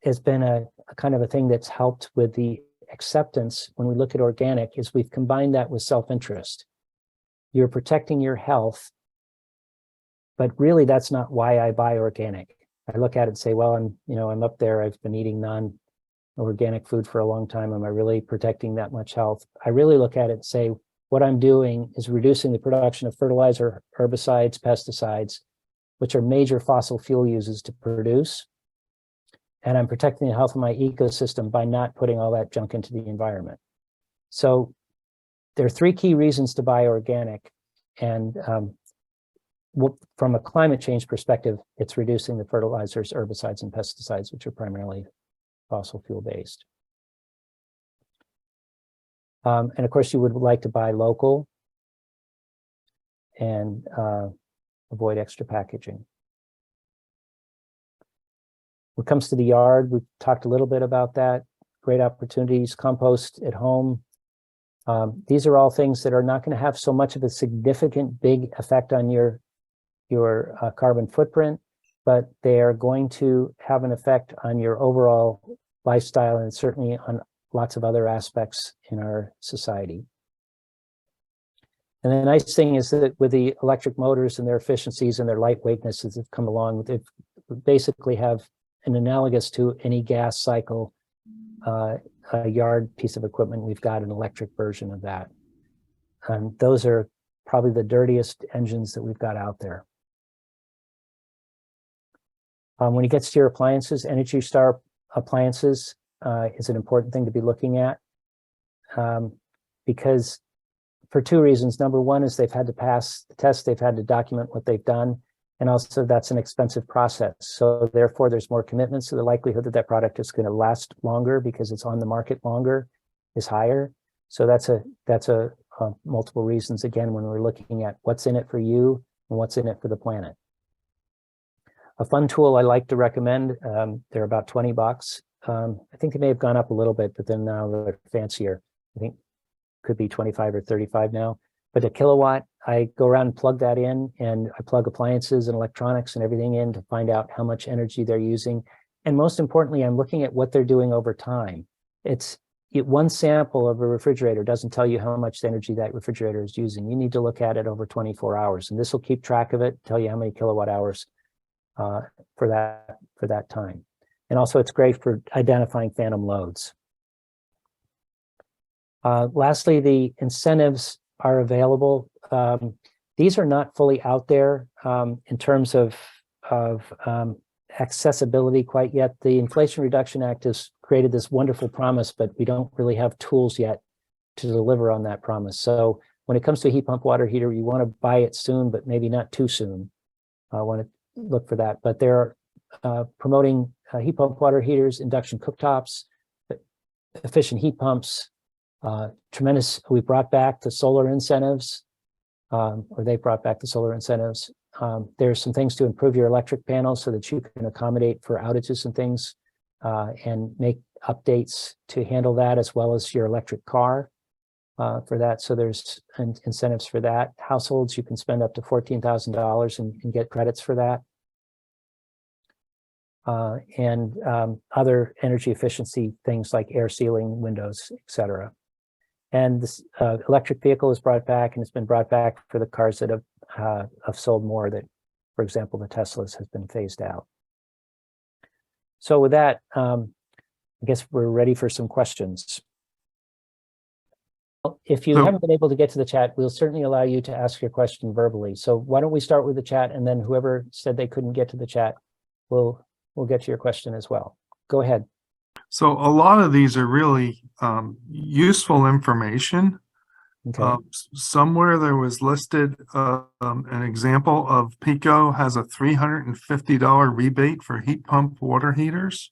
has been a kind of a thing that's helped with the acceptance when we look at organic is we've combined that with self-interest. You're protecting your health, but really that's not why I buy organic. I look at it and say, well, I'm up there, I've been eating non-organic food for a long time. Am I really protecting that much health? I really look at it and say, what I'm doing is reducing the production of fertilizer, herbicides, pesticides, which are major fossil fuel uses to produce. And I'm protecting the health of my ecosystem by not putting all that junk into the environment. So there are three key reasons to buy organic. And from a climate change perspective, it's reducing the fertilizers, herbicides, and pesticides, which are primarily fossil fuel based. And of course, you would like to buy local and avoid extra packaging. When it comes to the yard, we've talked a little bit about that. Great opportunities, compost at home. These are all things that are not going to have so much of a significant big effect on your carbon footprint, but they are going to have an effect on your overall lifestyle and certainly on lots of other aspects in our society. And the nice thing is that with the electric motors and their efficiencies and their lightweightness that have come along, they basically have an analogous to any gas cycle a yard piece of equipment. We've got an electric version of that. And those are probably the dirtiest engines that we've got out there. When it gets to your appliances, Energy Star appliances is an important thing to be looking at because for two reasons. Number one is they've had to pass the test, they've had to document what they've done, and also that's an expensive process. So therefore, there's more commitments, so the likelihood that that product is going to last longer because it's on the market longer is higher. So that's a multiple reasons, again, when we're looking at what's in it for you and what's in it for the planet. A fun tool I like to recommend, they're about 20 bucks. I think they may have gone up a little bit, but then now they're fancier. I think could be 25 or 35 now. But a kilowatt, I go around and plug that in, and I plug appliances and electronics and everything in to find out how much energy they're using. And most importantly, I'm looking at what they're doing over time. One sample of a refrigerator doesn't tell you how much energy that refrigerator is using. You need to look at it over 24 hours, and this will keep track of it, tell you how many kilowatt hours for that time. And also it's great for identifying phantom loads. Lastly, the incentives are available. These are not fully out there in terms of accessibility quite yet. The Inflation Reduction Act has created this wonderful promise, but we don't really have tools yet to deliver on that promise. So when it comes to a heat pump water heater, you want to buy it soon, but maybe not too soon. I want to look for that. But they're promoting heat pump water heaters, induction cooktops, efficient heat pumps, tremendous. We brought back the solar incentives, or they brought back the solar incentives. There's some things to improve your electric panels so that you can accommodate for outages and things, and make updates to handle that, as well as your electric car for that. So there's incentives for that. Households, you can spend up to $14,000 and get credits for that. And other energy efficiency things like air sealing, windows, etc. And this electric vehicle is brought back, and it's been brought back for the cars that have sold more. That, for example, the Teslas has been phased out. So with that, I guess we're ready for some questions. If you haven't been able to get to the chat, we'll certainly allow you to ask your question verbally. So why don't we start with the chat, and then whoever said they couldn't get to the chat, we'll get to your question as well. Go ahead. So a lot of these are really useful information. Okay. Somewhere there was listed an example of Pico has a $350 rebate for heat pump water heaters.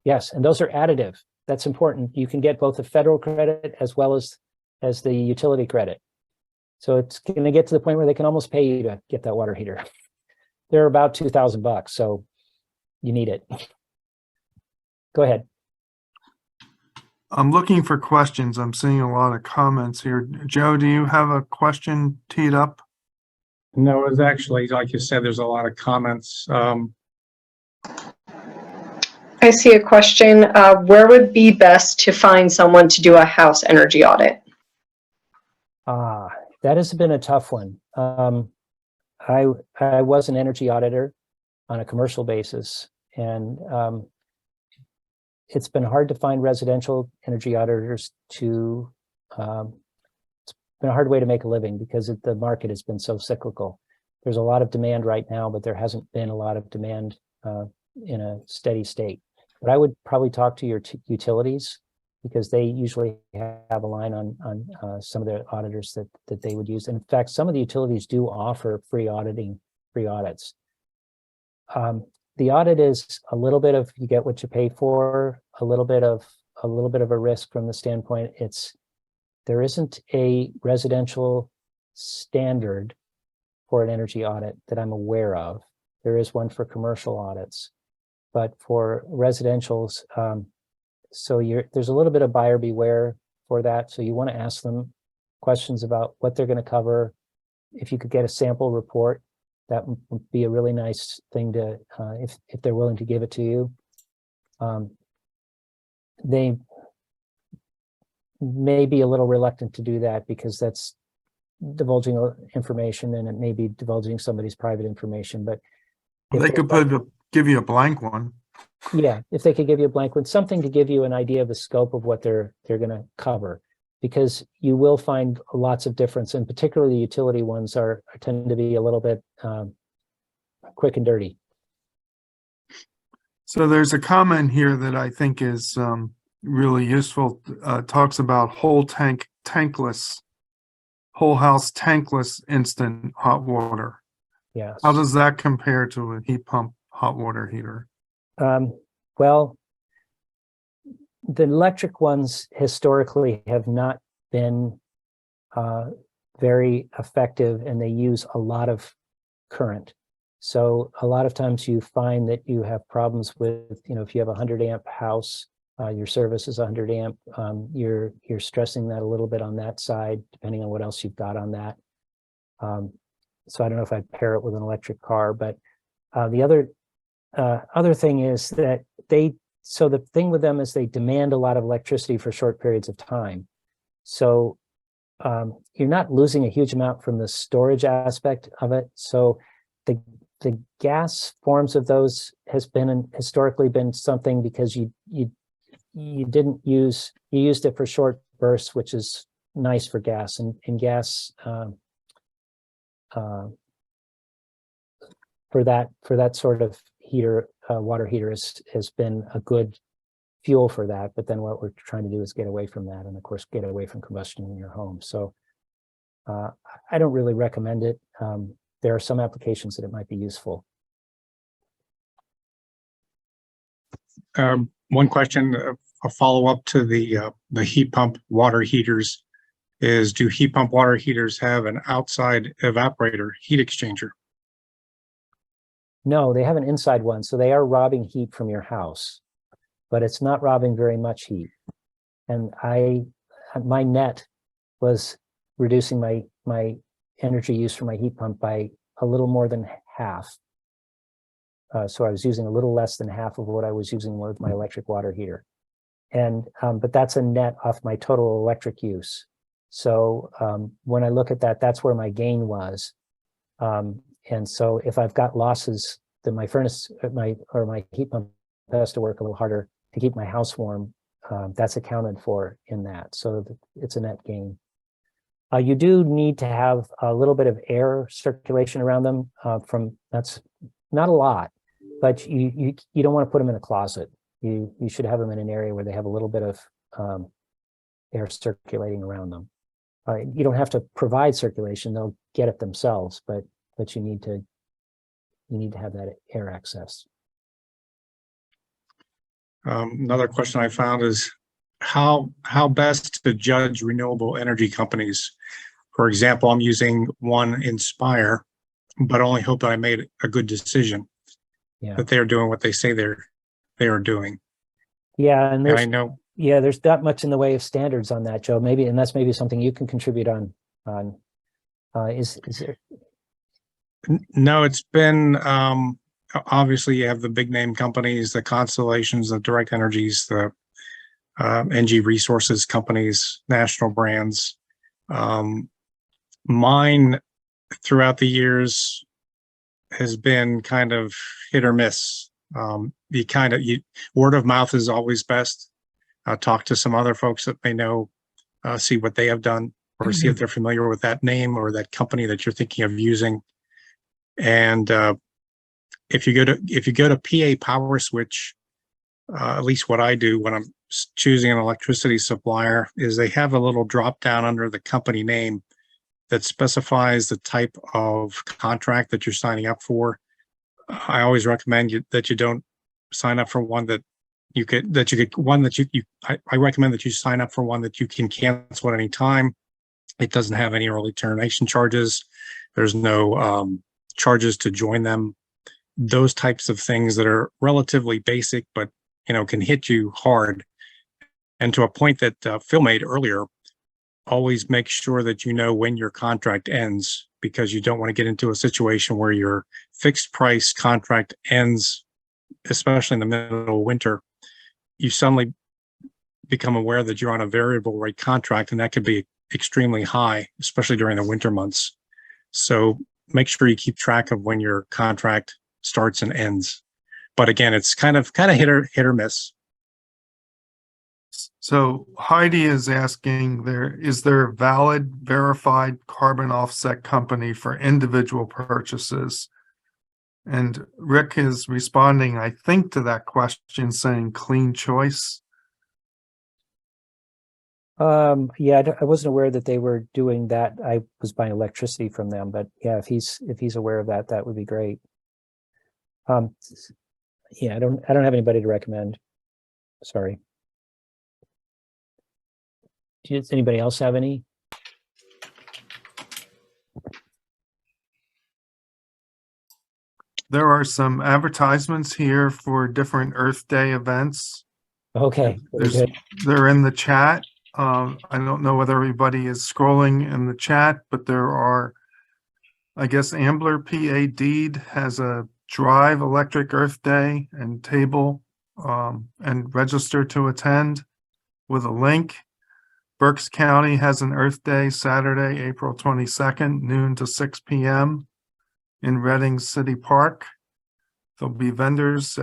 Yes, and those are additive. That's important. You can get both the federal credit as well as the utility credit. So it's going to get to the point where they can almost pay you to get that water heater. They're about $2,000, so you need it. Go ahead. I'm looking for questions. I'm seeing a lot of comments here. Joe, do you have a question teed up? No, it was actually, like you said, there's a lot of comments. I see a question. Where would be best to find someone to do a house energy audit? That has been a tough one. I was an energy auditor on a commercial basis, and it's been hard to find residential energy auditors to, it's been a hard way to make a living because the market has been so cyclical. There's a lot of demand right now, but there hasn't been a lot of demand in a steady state. But I would probably talk to your utilities, because they usually have a line on some of the auditors that they would use. And in fact, some of the utilities do offer free auditing free audits. The audit is a little bit of, you get what you pay for, a little bit of a risk from the standpoint there isn't a residential standard for an energy audit that I'm aware of. There is one for commercial audits, but for residentials, there's a little bit of buyer beware for that. So you want to ask them questions about what they're going to cover. If you could get a sample report, that would be a really nice thing to, if they're willing to give it to you. They may be a little reluctant to do that because that's divulging information, and it may be divulging somebody's private information. But if They could give you a blank one. yeah, if they could give you a blank one, something to give you an idea of the scope of what they're going to cover, because you will find lots of difference, and particularly the utility ones tend to be a little bit quick and dirty. So there's a comment here that I think is really useful. Talks about whole house tankless instant hot water. Yeah. How does that compare to a heat pump hot water heater? Well, the electric ones historically have not been very effective, and they use a lot of current. So a lot of times you find that you have problems with, if you have a 100 amp house, your service is 100 amp, you're stressing that a little bit on that side, depending on what else you've got on that. So I don't know if I'd pair it with an electric car, but the other thing is that so the thing with them is they demand a lot of electricity for short periods of time. So you're not losing a huge amount from the storage aspect of it. So the gas forms of those historically been something, because you used it for short bursts, which is nice for gas, and gas for that sort of heater, water heater has been a good fuel for that. But then what we're trying to do is get away from that, and of course get away from combustion in your home. So I don't really recommend it. There are some applications that it might be useful. One question, a follow-up to the heat pump water heaters is, do heat pump water heaters have an outside evaporator heat exchanger? No, they have an inside one. So they are robbing heat from your house, but it's not robbing very much heat. And my net was reducing my energy use for my heat pump by a little more than half. So I was using a little less than half of what I was using with my electric water heater. And but that's a net off my total electric use. So when I look at that, that's where my gain was. And so if I've got losses, that my furnace, my heat pump has to work a little harder to keep my house warm, that's accounted for in that. So it's a net gain. You do need to have a little bit of air circulation around them. That's not a lot, but you don't want to put them in a closet. You should have them in an area where they have a little bit of air circulating around them. You don't have to provide circulation; they'll get it themselves. But you need to have that air access. Another question I found is how best to judge renewable energy companies. For example, I'm using one Inspire, but only hope that I made a good decision. Yeah. That they're doing what they say they are doing. Yeah, and I know. Yeah, there's not much in the way of standards on that, Joe. Maybe, and that's maybe something you can contribute on. Is there? No, it's been obviously you have the big name companies, the Constellations, the Direct Energies, the NG Resources companies, national brands. Mine throughout the years has been kind of hit or miss. Word of mouth is always best. Talk to some other folks that may know, see what they have done, or see if they're familiar with that name or that company that you're thinking of using. And if you go to PA Power Switch, at least what I do when I'm choosing an electricity supplier is they have a little drop down under the company name that specifies the type of contract that you're signing up for. I always recommend that you don't sign up for one that you could, I recommend that you sign up for one that you can cancel at any time. It doesn't have any early termination charges. There's no charges to join them. Those types of things that are relatively basic, but can hit you hard. And to a point that Phil made earlier, always make sure that you know when your contract ends, because you don't want to get into a situation where your fixed price contract ends, especially in the middle of winter. You suddenly become aware that you're on a variable rate contract, and that could be extremely high, especially during the winter months. So make sure you keep track of when your contract starts and ends. But again, it's kind of hit or miss. So Heidi is asking, is there a valid verified carbon offset company for individual purchases? And Rick is responding, I think, to that question saying Clean Choice. Yeah, I wasn't aware that they were doing that. I was buying electricity from them, but yeah, if he's aware of that, that would be great. Yeah, I don't have anybody to recommend. Sorry. Does anybody else have any? There are some advertisements here for different Earth Day events. Okay, very good. They're in the chat. I don't know whether everybody is scrolling in the chat, but there are, I guess, Ambler PA Deed has a Drive Electric Earth Day and table and register to attend with a link. Berks County has an Earth Day Saturday, April 22nd, noon to 6 p.m. in Reading City Park. There'll be vendors,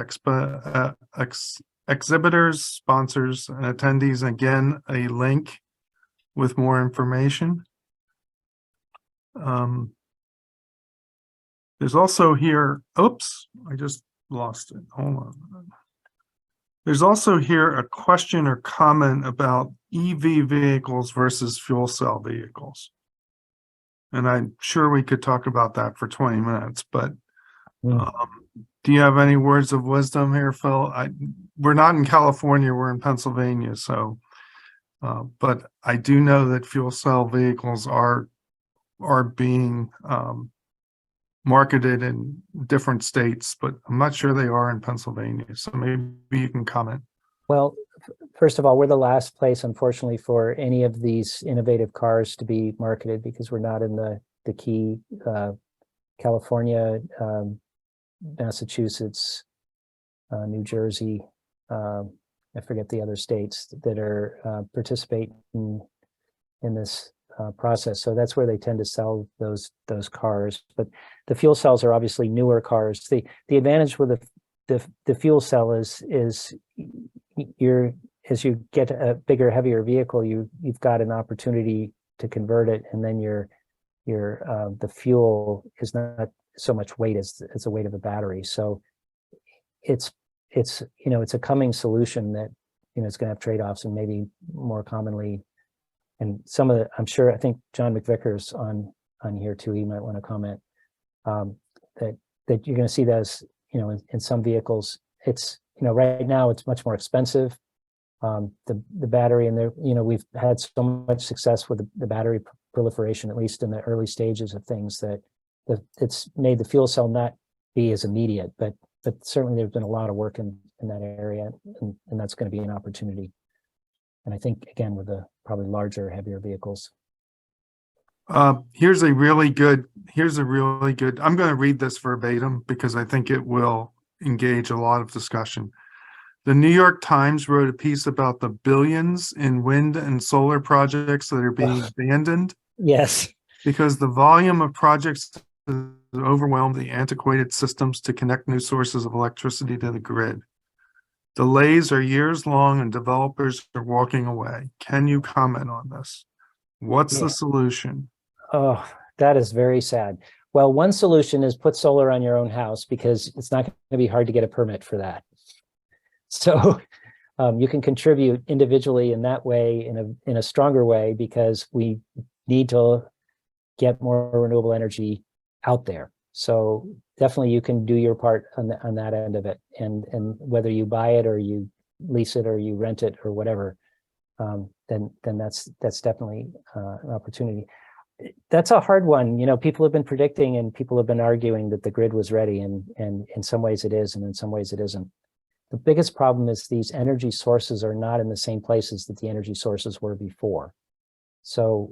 exhibitors, sponsors, and attendees. Again, a link with more information. There's also here, oops, I just lost it. Hold on. There's also here a question or comment about EV vehicles versus fuel cell vehicles. And I'm sure we could talk about that for 20 minutes, but do you have any words of wisdom here, Phil? We're not in California, we're in Pennsylvania, so, but I do know that fuel cell vehicles are being marketed in different states, but I'm not sure they are in Pennsylvania. So maybe you can comment. Well, first of all, we're the last place, unfortunately, for any of these innovative cars to be marketed because we're not in the key California, Massachusetts, New Jersey. I forget the other states that are participating in this process. So that's where they tend to sell those cars. But the fuel cells are obviously newer cars. The advantage with the fuel cell is as you get a bigger, heavier vehicle, you've got an opportunity to convert it, and then the fuel is not so much weight as the weight of the battery. So it's a coming solution that it's going to have trade-offs, and maybe more commonly. And some of the, I'm sure, I think John McVicker's on here too. He might want to comment that you're going to see that as, in some vehicles. It's, right now it's much more expensive. The battery, and we've had so much success with the battery proliferation, at least in the early stages of things, that it's made the fuel cell not be as immediate, but certainly there's been a lot of work in that area, and that's going to be an opportunity. And I think, again, with the probably larger, heavier vehicles. Here's a really good, I'm going to read this verbatim because I think it will engage a lot of discussion. The New York Times wrote a piece about the billions in wind and solar projects that are being abandoned. Yes. Because the volume of projects has overwhelmed the antiquated systems to connect new sources of electricity to the grid. Delays are years long and developers are walking away. Can you comment on this? What's the solution? Oh, that is very sad. Well, one solution is put solar on your own house, because it's not going to be hard to get a permit for that. So you can contribute individually in that way, in a stronger way, because we need to get more renewable energy out there. So definitely you can do your part on that end of it. And whether you buy it or you lease it or you rent it or whatever, then that's definitely an opportunity. That's a hard one. You know, people have been predicting and people have been arguing that the grid was ready, and in some ways it is, and in some ways it isn't. The biggest problem is these energy sources are not in the same places that the energy sources were before. So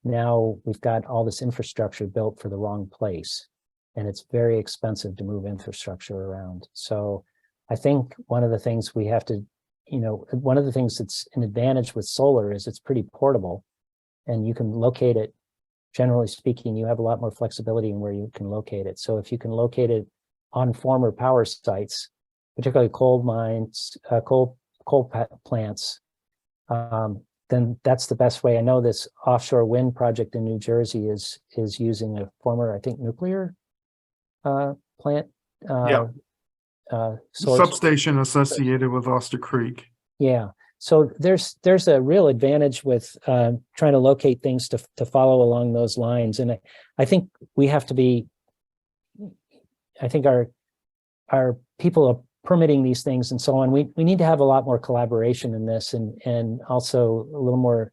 now we've got all this infrastructure built for the wrong place, and it's very expensive to move infrastructure around. So I think one of the things we have to, one of the things that's an advantage with solar is it's pretty portable, and you can locate it. Generally speaking, you have a lot more flexibility in where you can locate it. So if you can locate it on former power sites, particularly coal mines, coal plants, then that's the best way. I know this offshore wind project in New Jersey is using a former, I think, nuclear plant. Source. Substation associated with Oster Creek. Yeah. So there's a real advantage with trying to locate things to follow along those lines. And I think we have to be, I think our people are permitting these things and so on. We need to have a lot more collaboration in this, and also a little more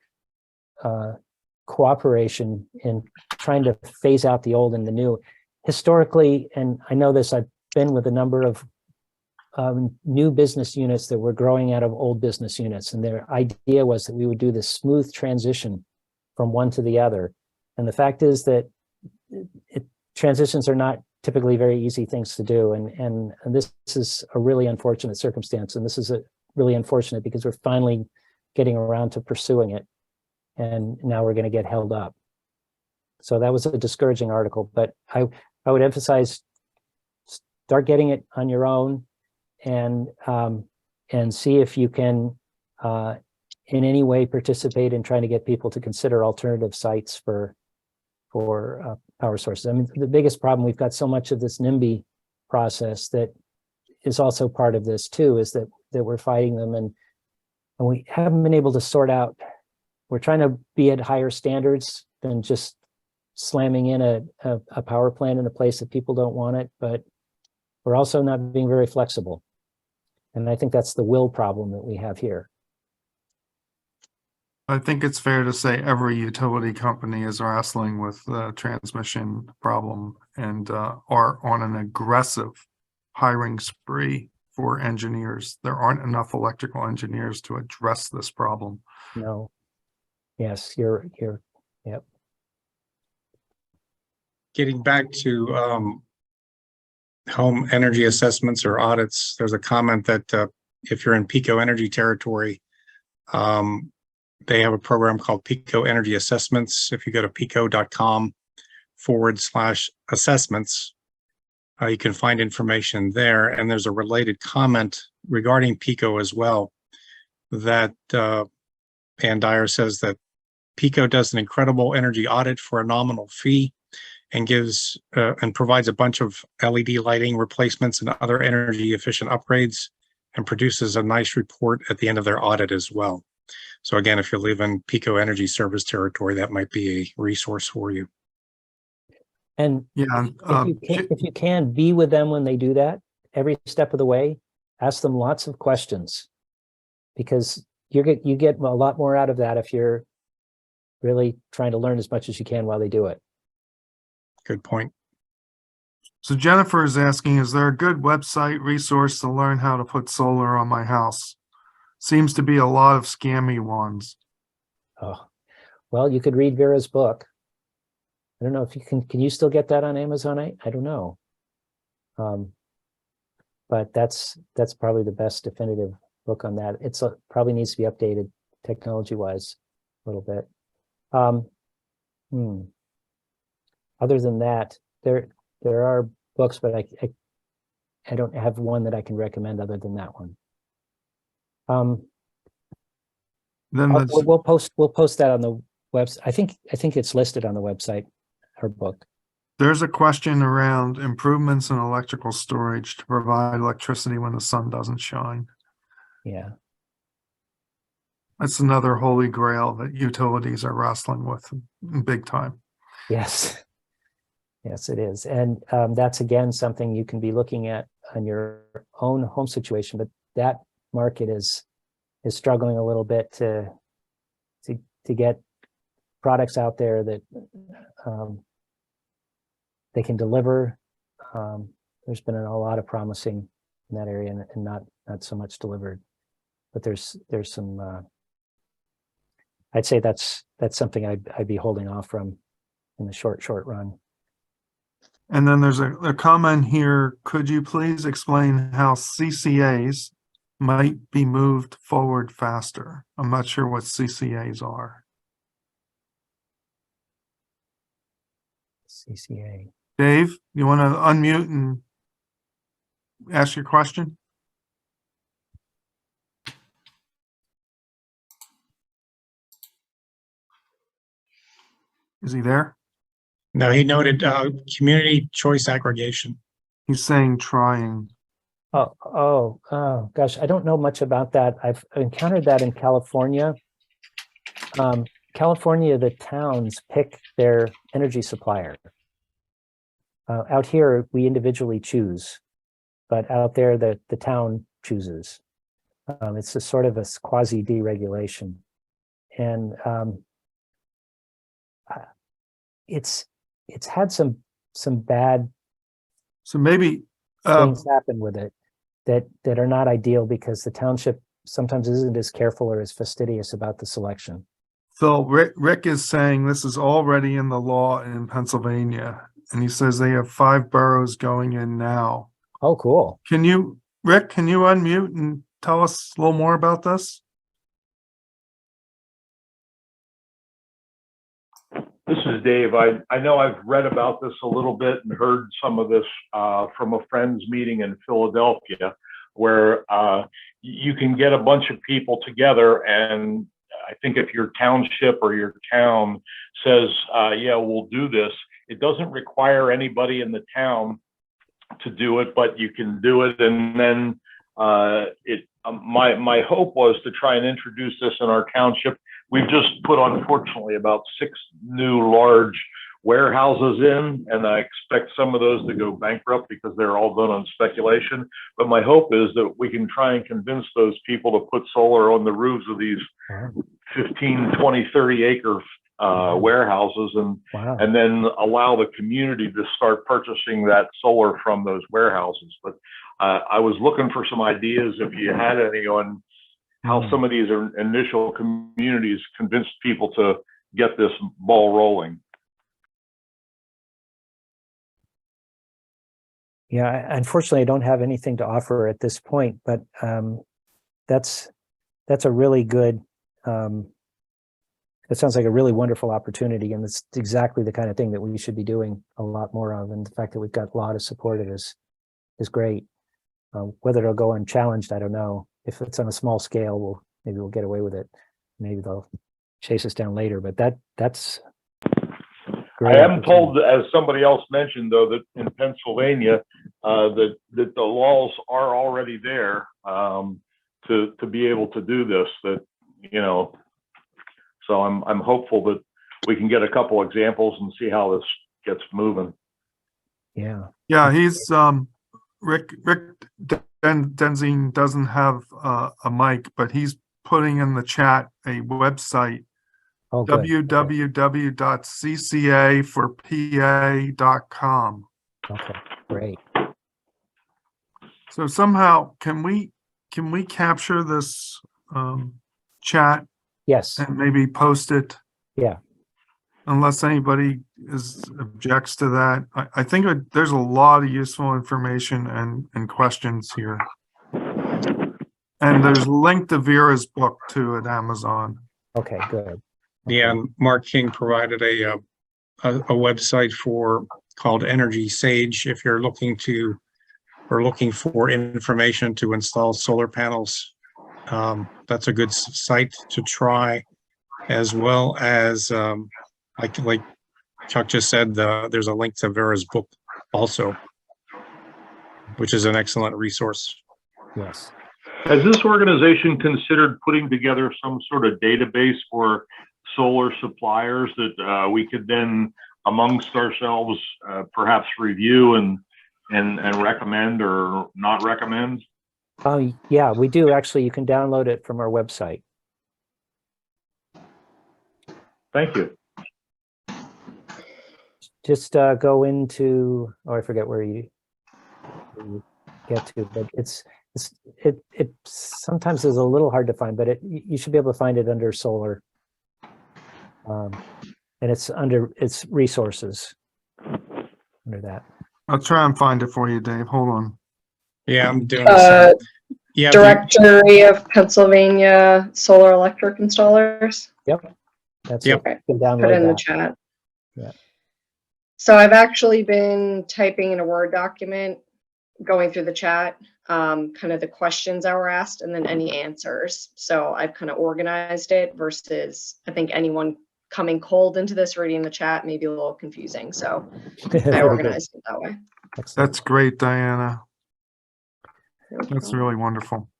cooperation in trying to phase out the old and the new. Historically, and I know this, I've been with a number of new business units that were growing out of old business units. And their idea was that we would do this smooth transition from one to the other. And the fact is that transitions are not typically very easy things to do. And this is a really unfortunate circumstance. And this is really unfortunate because we're finally getting around to pursuing it. And now we're going to get held up. So that was a discouraging article, but I would emphasize, start getting it on your own, and see if you can in any way participate in trying to get people to consider alternative sites for power sources. I mean, the biggest problem, we've got so much of this NIMBY process that is also part of this too, is that we're fighting them, and we haven't been able to sort out. We're trying to be at higher standards than just slamming in a power plant in a place that people don't want it, but we're also not being very flexible. And I think that's the will problem that we have here. I think it's fair to say every utility company is wrestling with the transmission problem and are on an aggressive hiring spree for engineers. There aren't enough electrical engineers to address this problem. No. Yes, you're yep. Getting back to home energy assessments or audits, there's a comment that if you're in Pico Energy territory, they have a program called Pico Energy Assessments. If you go to pico.com/assessments, you can find information there. And there's a related comment regarding Pico as well, that Ann Dyer says that Pico does an incredible energy audit for a nominal fee, and gives and provides a bunch of LED lighting replacements and other energy efficient upgrades, and produces a nice report at the end of their audit as well. So again, if you live in Pico Energy Service territory, that might be a resource for you. And Yeah, if you can be with them when they do that, every step of the way, ask them lots of questions, because you get a lot more out of that if you're really trying to learn as much as you can while they do it. Good point. So Jennifer is asking, is there a good website resource to learn how to put solar on my house? Seems to be a lot of scammy ones. Oh, well, you could read Vera's book. I don't know if you can you still get that on Amazon? I don't know. But that's probably the best definitive book on that. It's probably needs to be updated technology-wise a little bit. Other than that, there are books, but I don't have one that I can recommend other than that one. Then We'll post that on the website. I think it's listed on the website, her book. there's a question around improvements in electrical storage to provide electricity when the sun doesn't shine. Yeah. That's another holy grail that utilities are wrestling with big time. Yes. Yes, it is. And that's again something you can be looking at on your own home situation, but that market is struggling a little bit to get products out there that they can deliver. There's been a lot of promising in that area and not so much delivered, but there's some I'd say that's something I'd be holding off from in the short run. And then there's a comment here. Could you please explain how CCAs might be moved forward faster? I'm not sure what CCAs are. CCA. Dave, you want to unmute and ask your question? Is he there? No, he noted community choice aggregation. He's saying trying. Oh, gosh, I don't know much about that. I've encountered that in California. California, the towns pick their energy supplier. Out here, we individually choose, but out there, the town chooses. It's a sort of a quasi deregulation, and it's had some bad So maybe things happen with it that are not ideal because the township sometimes isn't as careful or as fastidious about the selection. Phil, Rick is saying this is already in the law in Pennsylvania, and he says they have 5 boroughs going in now. Oh, cool. Rick, can you unmute and tell us a little more about this? This is Dave. I know I've read about this a little bit and heard some of this from a friend's meeting in Philadelphia, where you can get a bunch of people together, and I think if your township or your town says, yeah, we'll do this, it doesn't require anybody in the town to do it, but you can do it. And then my hope was to try and introduce this in our township. We've just put, unfortunately, about 6 new large warehouses in, and I expect some of those to go bankrupt because they're all done on speculation. But my hope is that we can try and convince those people to put solar on the roofs of these 15, 20, 30 acre warehouses, and then allow the community to start purchasing that solar from those warehouses. But I was looking for some ideas, if you had any, on how some of these initial communities convinced people to get this ball rolling. Yeah, unfortunately, I don't have anything to offer at this point, but that's a really good, it sounds like a really wonderful opportunity, and it's exactly the kind of thing that we should be doing a lot more of. And the fact that we've got a lot of support is great. Whether it'll go unchallenged, I don't know. If it's on a small scale, maybe we'll get away with it. Maybe they'll chase us down later, but that's great. I am told, as somebody else mentioned, though, that in Pennsylvania, that the laws are already there to be able to do this. That, you know, so I'm hopeful that we can get a couple examples and see how this gets moving. Yeah. Yeah, he's Rick Denzine doesn't have a mic, but he's putting in the chat a website, www.ccaforpa.com. Okay, great. So somehow, can we capture this chat Yes. and maybe post it? Yeah. Unless anybody objects to that. I think there's a lot of useful information and questions here. And there's a link to Vera's book too at Amazon. Okay, good. Yeah, and Mark King provided a website called Energy Sage if you're looking for information to install solar panels. That's a good site to try, as well as like Chuck just said, there's a link to Vera's book also, which is an excellent resource. Yes. Has this organization considered putting together some sort of database for solar suppliers that we could then amongst ourselves, perhaps review and recommend or not recommend? Yeah, we do. Actually, you can download it from our website. Thank you. Just go into, oh, I forget where you get to, but it sometimes is a little hard to find, but you should be able to find it under solar. And it's under its resources under that. I'll try and find it for you, Dave. Hold on. Yeah, I'm doing the same. Yeah, Directory of Pennsylvania solar electric installers. Yep. That's Yep. it. You can Put it in download the that. chat. Yeah. So I've actually been typing in a Word document, going through the chat, kind of the questions that were asked and then any answers. So I've kind of organized it versus I think anyone coming cold into this reading the chat may be a little confusing. So I Very good. organized it that way. Excellent. That's great, Diana. There we That's go. really wonderful.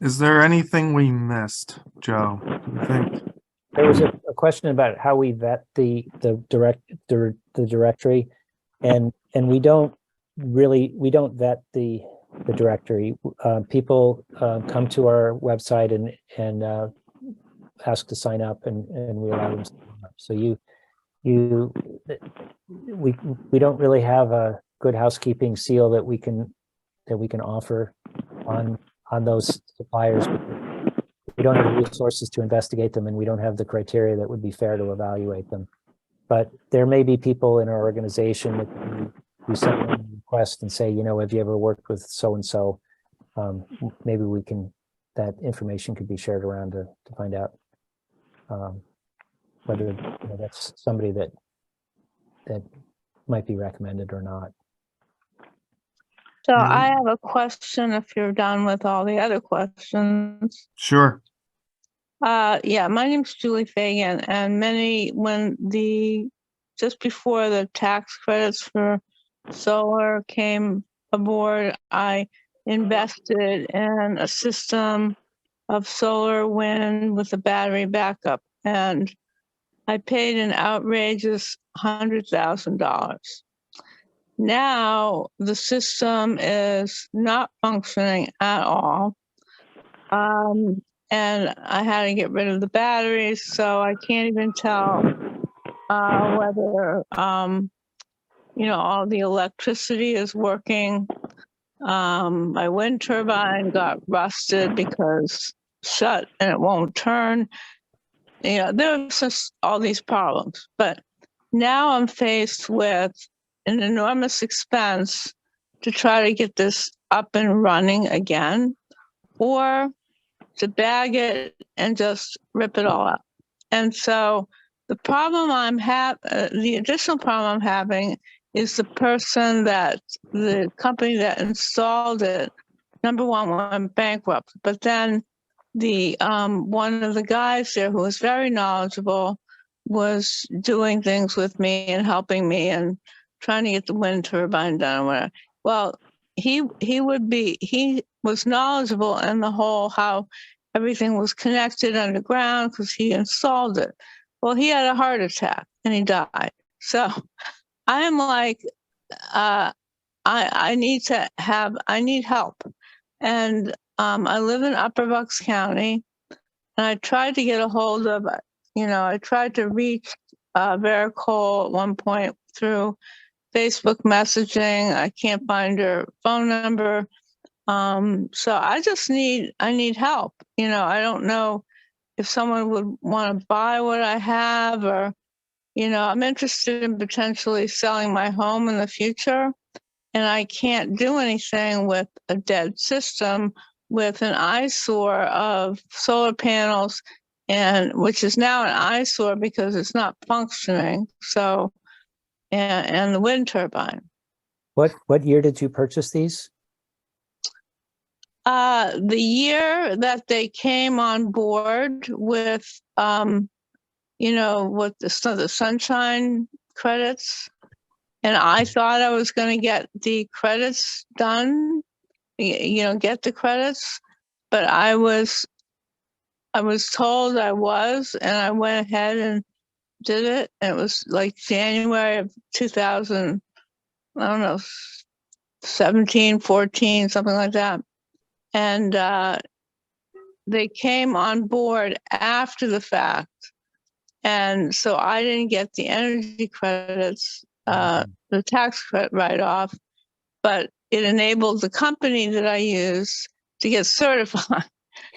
Is there anything we missed, Joe? Do you think? There was a question about how we vet the directory, and we don't vet the directory. People come to our website and ask to sign up, and we allow them to sign up. So we don't really have a good housekeeping seal that we can offer on those suppliers. We don't have the resources to investigate them, and we don't have the criteria that would be fair to evaluate them. But there may be people in our organization that we send them a request and say, have you ever worked with so-and-so? Maybe that information could be shared around to find out whether that's somebody that might be recommended or not. So Yeah. I have a question if you're done with all the other questions. Sure. Yeah, my name's Julie Fagan, and just before the tax credits for solar came aboard, I invested in a system of solar wind with a battery backup, and I paid an outrageous $100,000. Now the system is not functioning at all. And I had to get rid of the batteries, so I can't even tell whether, all the electricity is working. My wind turbine got rusted because shut and it won't turn. There's just all these problems. But now I'm faced with an enormous expense to try to get this up and running again, or to bag it and just rip it all up. And so the additional problem I'm having is the company that installed it, number one, went bankrupt. But then one of the guys there who was very knowledgeable was doing things with me and helping me and trying to get the wind turbine done or whatever. Well, he was knowledgeable in the whole how everything was connected underground because he installed it. Well, he had a heart attack and he died. So I am like, I need help. And I live in Upper Bucks County, and I tried to get a hold of, I tried to reach Vera Cole at one point through Facebook messaging. I can't find her phone number. So I need help. I don't know if someone would want to buy what I have, or, I'm interested in potentially selling my home in the future, and I can't do anything with a dead system with an eyesore of solar panels, and which is now an eyesore because it's not functioning. So, and the wind turbine. What year did you purchase these? The year that they came on board with, with the sunshine credits, and I thought I was going to get the credits done, get the credits, but I was told I was, and I went ahead and did it. And it was like January of 2000, I don't know, 17, 14, something like that. And they came on board after the fact. And so I didn't get the energy credits, the tax credit write-off, but it enabled the company that I use to get certified.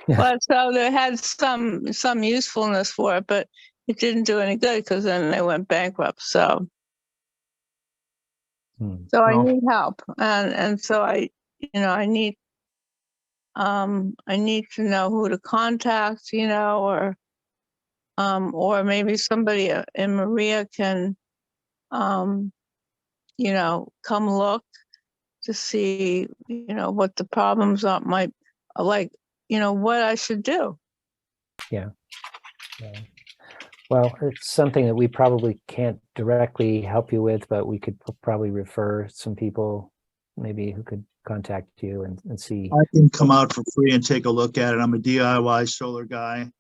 But so they had some usefulness for it, but it didn't do any good because then they went bankrupt. So I Well- need help, and so I need to know who to contact, or maybe somebody in MAREA can, come look to see, what the problems are, what I should do. Yeah. Well, it's something that we probably can't directly help you with, but we could probably refer some people maybe who could contact you and see. I can come out for free and take a look at it. I'm a DIY solar guy.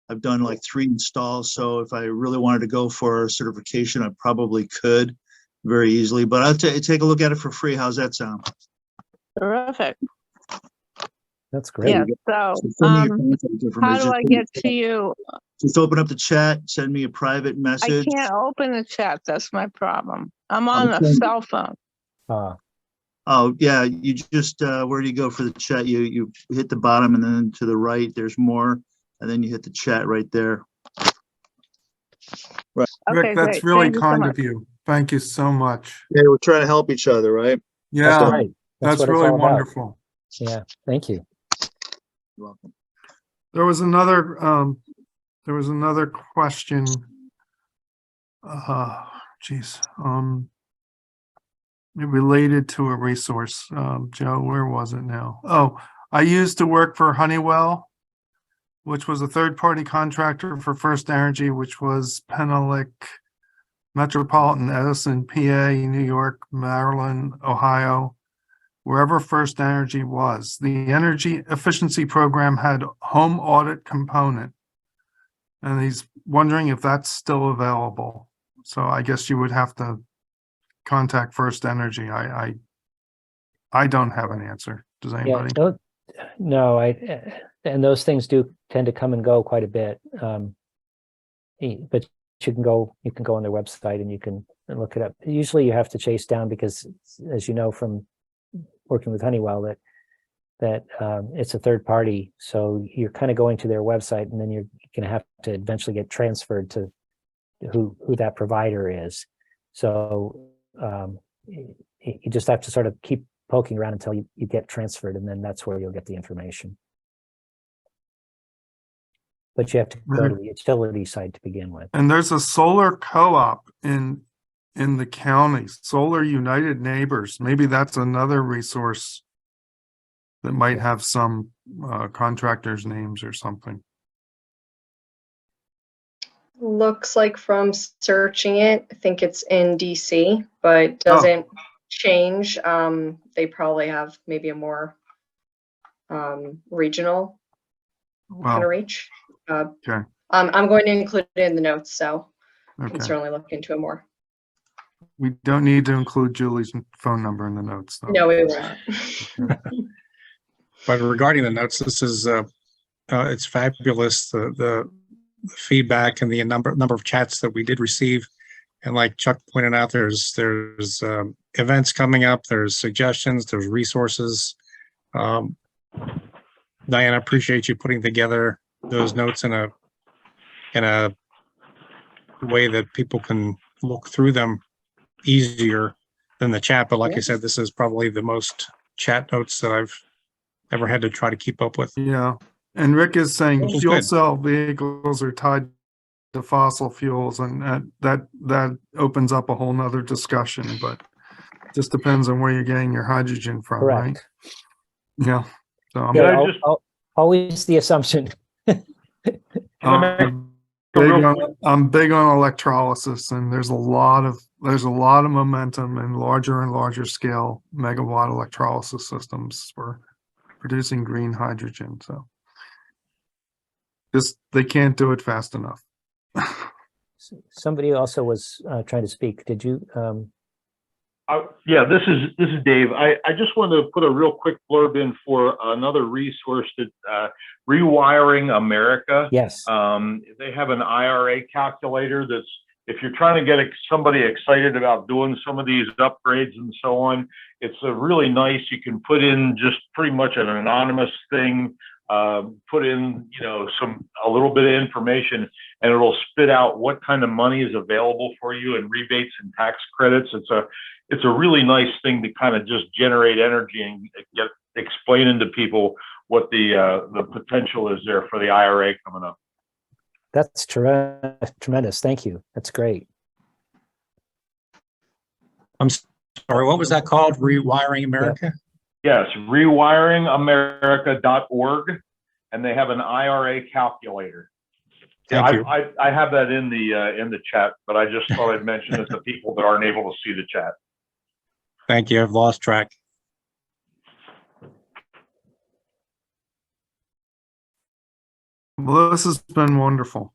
I've done like 3 installs, so if I really wanted to go for a certification, I probably could very easily, but I'll take a look at it for free. How's that sound? Terrific. That's great. Yeah. So, Send me your contact how do information. I get to you? Just open up the chat, send me a private I message. can't open the chat. That's my problem. I'm on a Okay. cell phone. Oh, yeah, you just, where do you go for the chat? You hit the bottom and then to the right, there's more, and then you hit the chat right there. Rick, Okay, that's great. really Thank you so kind much. of you. Thank you so much. Yeah, we're trying to help each other, right? That's Yeah, right. that's what it's really all about. wonderful. Yeah. Thank you. You're welcome. There was another question. Geez, it related to a resource. Joe, where was it now? Oh, I used to work for Honeywell, which was a third-party contractor for First Energy, which was Penelec, Metropolitan Edison, PA, New York, Maryland, Ohio, wherever First Energy was. The energy efficiency program had home audit component. And he's wondering if that's still available. So I guess you would have to contact First Energy. I don't have an answer. Does Yeah. anybody? No, and those things do tend to come and go quite a bit. But you can go on their website and you can look it up. Usually you have to chase down because, as you know from working with Honeywell, that it's a third party. So you're kind of going to their website and then you're going to have to eventually get transferred to who that provider is. So you just have to sort of keep poking around until you get transferred, and then that's where you'll get the information. But you have to go to the utility side to begin with. And there's a solar co-op in the county, Solar United Neighbors. Maybe that's another resource that might have some contractors' names or something. Looks like from searching it, I think it's in DC, but doesn't change. They probably have maybe a more regional kind of reach. Okay. I'm going to include it in the notes, so I can Okay. certainly look into it more. We don't need to include Julie's phone number in the notes, though. No, we won't. But regarding the notes, this is it's fabulous, the feedback and the number of chats that we did receive. And like Chuck pointed out, there's events coming up, there's suggestions, there's resources. Diane, I appreciate you putting together those notes in a way that people can look through them easier than the chat. But like I said, this is probably the most chat notes that I've ever had to try to keep up with. Yeah. And Rick is saying Which is fuel good. cell vehicles are tied to fossil fuels, and that opens up a whole nother discussion, but just depends on where you're getting your hydrogen from, right? Correct. Yeah. So I'm, Yeah. Yeah, I just- always the assumption. I'm big on electrolysis, and there's a lot of momentum in larger and larger scale megawatt electrolysis systems for producing green hydrogen. So just they can't do it fast enough. Somebody also was trying to speak. Did you? Yeah, this is Dave. I just wanted to put a real quick blurb in for another resource that Rewiring America. Yes. They have an IRA calculator that's, if you're trying to get somebody excited about doing some of these upgrades and so on, it's a really nice, you can put in just pretty much an anonymous thing, put in, a little bit of information, and it'll spit out what kind of money is available for you and rebates and tax credits. It's a really nice thing to kind of just generate energy and get explaining to people what the potential is there for the IRA coming up. That's tremendous. Thank you. That's great. I'm sorry, what was that called? Rewiring America? Yes, rewiringamerica.org, and they have an IRA calculator. Thank you. I have that in the chat, but I just thought I'd mention it to people that aren't able to see the chat. Thank you. I've lost track. Well, this has been wonderful.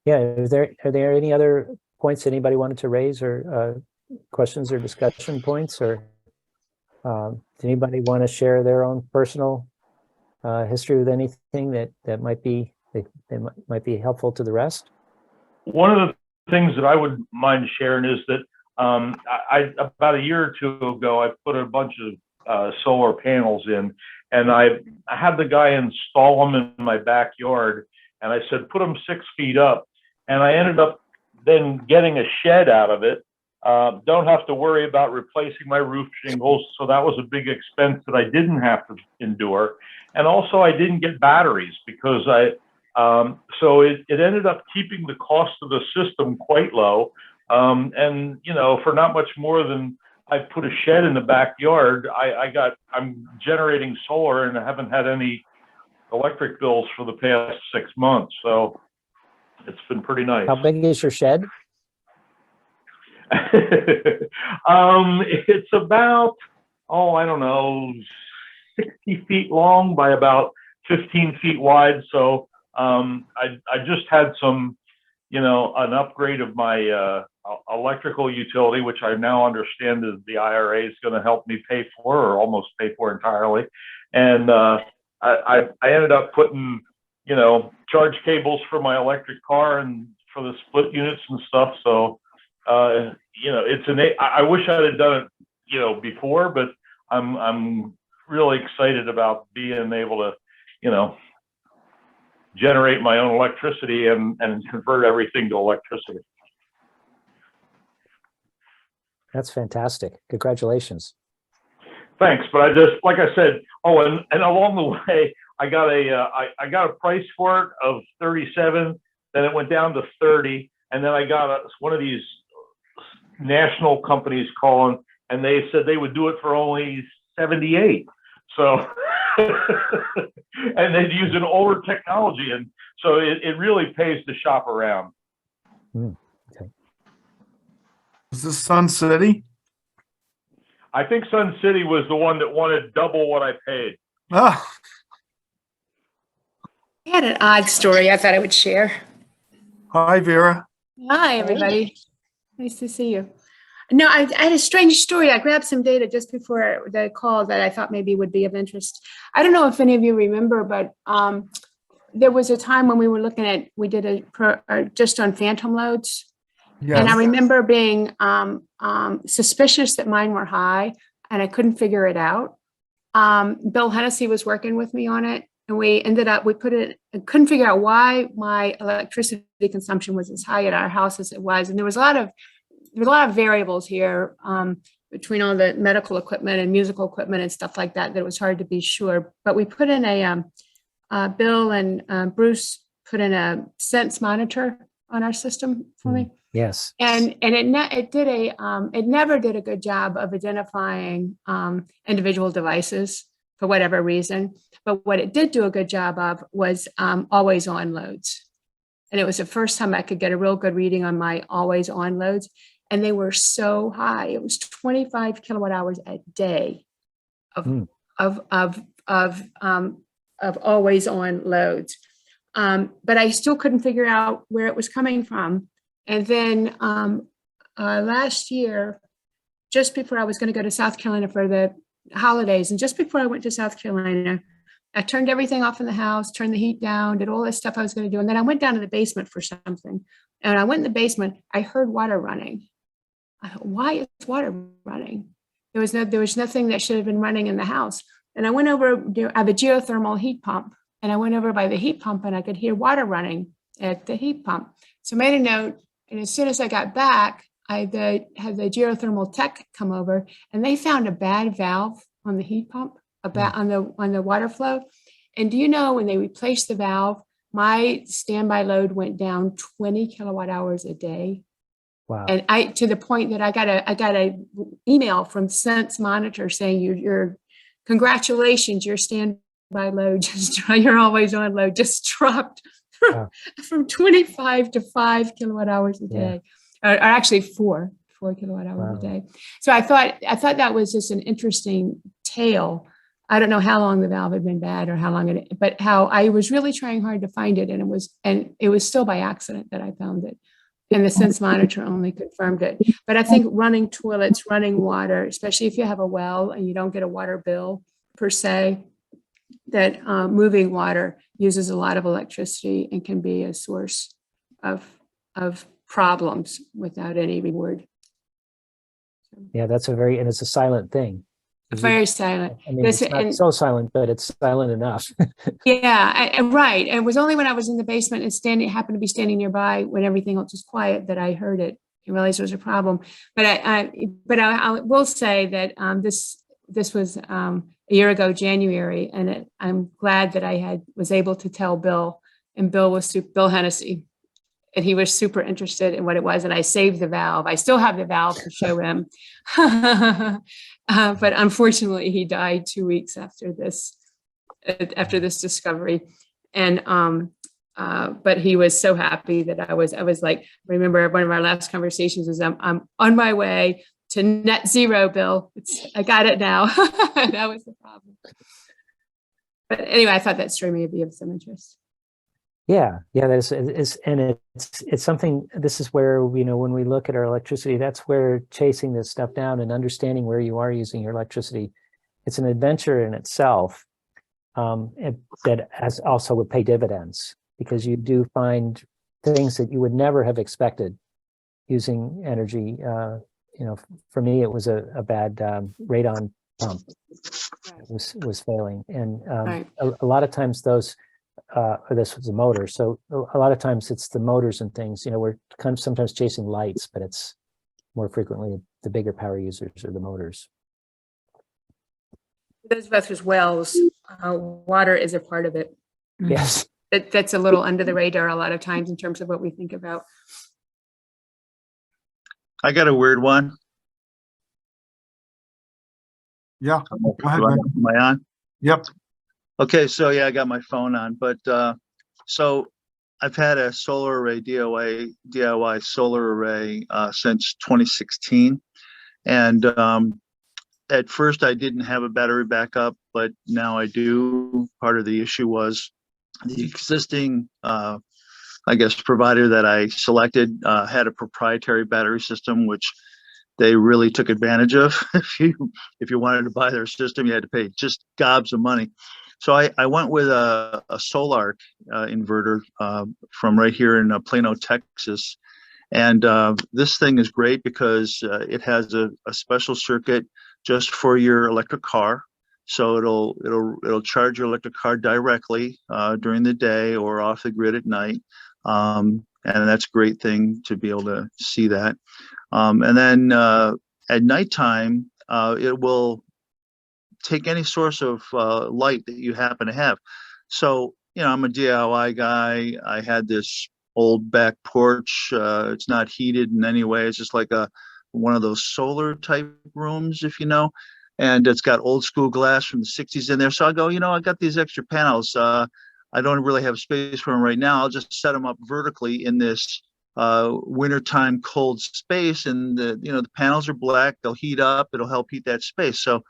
Yeah. Are there any other points anybody wanted to raise, or questions or discussion points, or does anybody want to share their own personal history with anything that might be helpful to the rest? One of the things that I would mind sharing is that I about a year or two ago, I put a bunch of solar panels in, and I had the guy install them in my backyard, and I said, put them 6 feet up. And I ended up then getting a shed out of it. Don't have to worry about replacing my roof shingles. So that was a big expense that I didn't have to endure. And also I didn't get batteries because so it ended up keeping the cost of the system quite low. And, for not much more than I put a shed in the backyard, I'm generating solar and I haven't had any electric bills for the past 6 months. So it's been pretty nice. How big is your shed? It's about, I don't know, 60 feet long by about 15 feet wide. So I just had some, an upgrade of my electrical utility, which I now understand is the IRA is going to help me pay for, or almost pay for entirely. And I ended up putting, charge cables for my electric car and for the split units and stuff. So, I wish I had done it, before, but I'm really excited about being able to, generate my own electricity and convert everything to electricity. That's fantastic. Congratulations. Thanks, but I just, like I said, and along the way, I got a price for it of 37, then it went down to 30, and then I got one of these national companies calling, and they said they would do it for only 78. So, and they'd use an older technology, and so it really pays to shop around. Okay. Is this Sun City? I think Sun City was the one that wanted double what I paid. Ah, I had an odd story I thought I would share. hi, Vera. Hi, everybody. Nice to see you. No, I had a strange story. I grabbed some data just before the call that I thought maybe would be of interest. I don't know if any of you remember, but there was a time when we did just on phantom loads. Yes. And I remember being suspicious that mine were high, and I couldn't figure it out. Bill Hennessy was working with me on it, and we couldn't figure out why my electricity consumption was as high at our house as it was. And there was a lot of variables here between all the medical equipment and musical equipment and stuff like that it was hard to be sure. But we put in Bill and Bruce put in a sense monitor on our system for me. Yes. And it never did a good job of identifying individual devices for whatever reason. But what it did do a good job of was always on loads. And it was the first time I could get a real good reading on my always on loads. And they were so high. It was 25 kilowatt hours a day of always on loads. But I still couldn't figure out where it was coming from. And then last year, just before I was going to go to South Carolina for the holidays, and just before I went to South Carolina, I turned everything off in the house, turned the heat down, did all this stuff I was going to do. And then I went down to the basement for something. And when I went in the basement, I heard water running. I thought, why is water running? There was nothing that should have been running in the house. And I went over, I have a geothermal heat pump, and I went over by the heat pump and I could hear water running at the heat pump. So I made a note. And as soon as I got back, I had the geothermal tech come over, and they found a bad valve on the heat pump, on the water flow. And do you know, when they replaced the valve, my standby load went down 20 kilowatt hours a day. Wow. And to the point that I got a email from Sense Monitor saying your congratulations, your standby load your always on load just dropped from 25 to 5 kilowatt hours a day, or actually 4 kilowatt hours a day. So I thought that was just an interesting tale. I don't know how long the valve had been bad or how long but how I was really trying hard to find it, and it was still by accident that I found it. And the Sense Monitor only confirmed it. But I think running toilets, running water, especially if you have a well and you don't get a water bill per se, that moving water uses a lot of electricity and can be a source of problems without any reward. Yeah, and it's a silent thing. Very silent. I mean, it's not so silent, but it's silent enough. Yeah, right. And it was only when I was in the basement and happened to be standing nearby when everything else was quiet that I heard it and realized it was a problem. But I will say that this was a year ago, January, and I'm glad that I was able to tell Bill, and Bill Hennessy, and he was super interested in what it was. And I saved the valve. I still have the valve to show him. But unfortunately, he died 2 weeks after this discovery. And but he was so happy that I was like, remember one of our last conversations was, I'm on my way to net zero, Bill. I got it now. That was the problem. But anyway, I thought that story may be of some interest. Yeah, that is, and it's something. This is where, when we look at our electricity, that's where chasing this stuff down and understanding where you are using your electricity, it's an adventure in itself, that also would pay dividends, because you do find things that you would never have expected using energy. For me, it was a bad radon pump. It was failing, and a lot of times those. This was a motor. So a lot of times it's the motors and things, we're kind of sometimes chasing lights, but it's more frequently the bigger power users or the motors. Those of us with wells, water is a part of it. Yes. That's a little under the radar a lot of times in terms of what we think about. I got a weird one. Yeah, go ahead, Am I on? Yep. Okay, so yeah, I got my phone on, but so I've had a solar array, DIY solar array since 2016. And at first I didn't have a battery backup, but now I do. Part of the issue was the existing, provider that I selected had a proprietary battery system, which they really took advantage of. If you wanted to buy their system, you had to pay just gobs of money. So I went with a Sol-ark inverter from right here in Plano, Texas. And this thing is great because it has a special circuit just for your electric car. So it'll charge your electric car directly during the day or off the grid at night. And that's a great thing to be able to see that. And then at nighttime, it will take any source of light that you happen to have. So, I'm a DIY guy. I had this old back porch. It's not heated in any way. It's just like one of those solar type rooms, if you know, and it's got old school glass from the 60s in there. So I go, I got these extra panels. I don't really have space for them right now. I'll just set them up vertically in this wintertime cold space. And the panels are black. They'll heat up. It'll help heat that space. So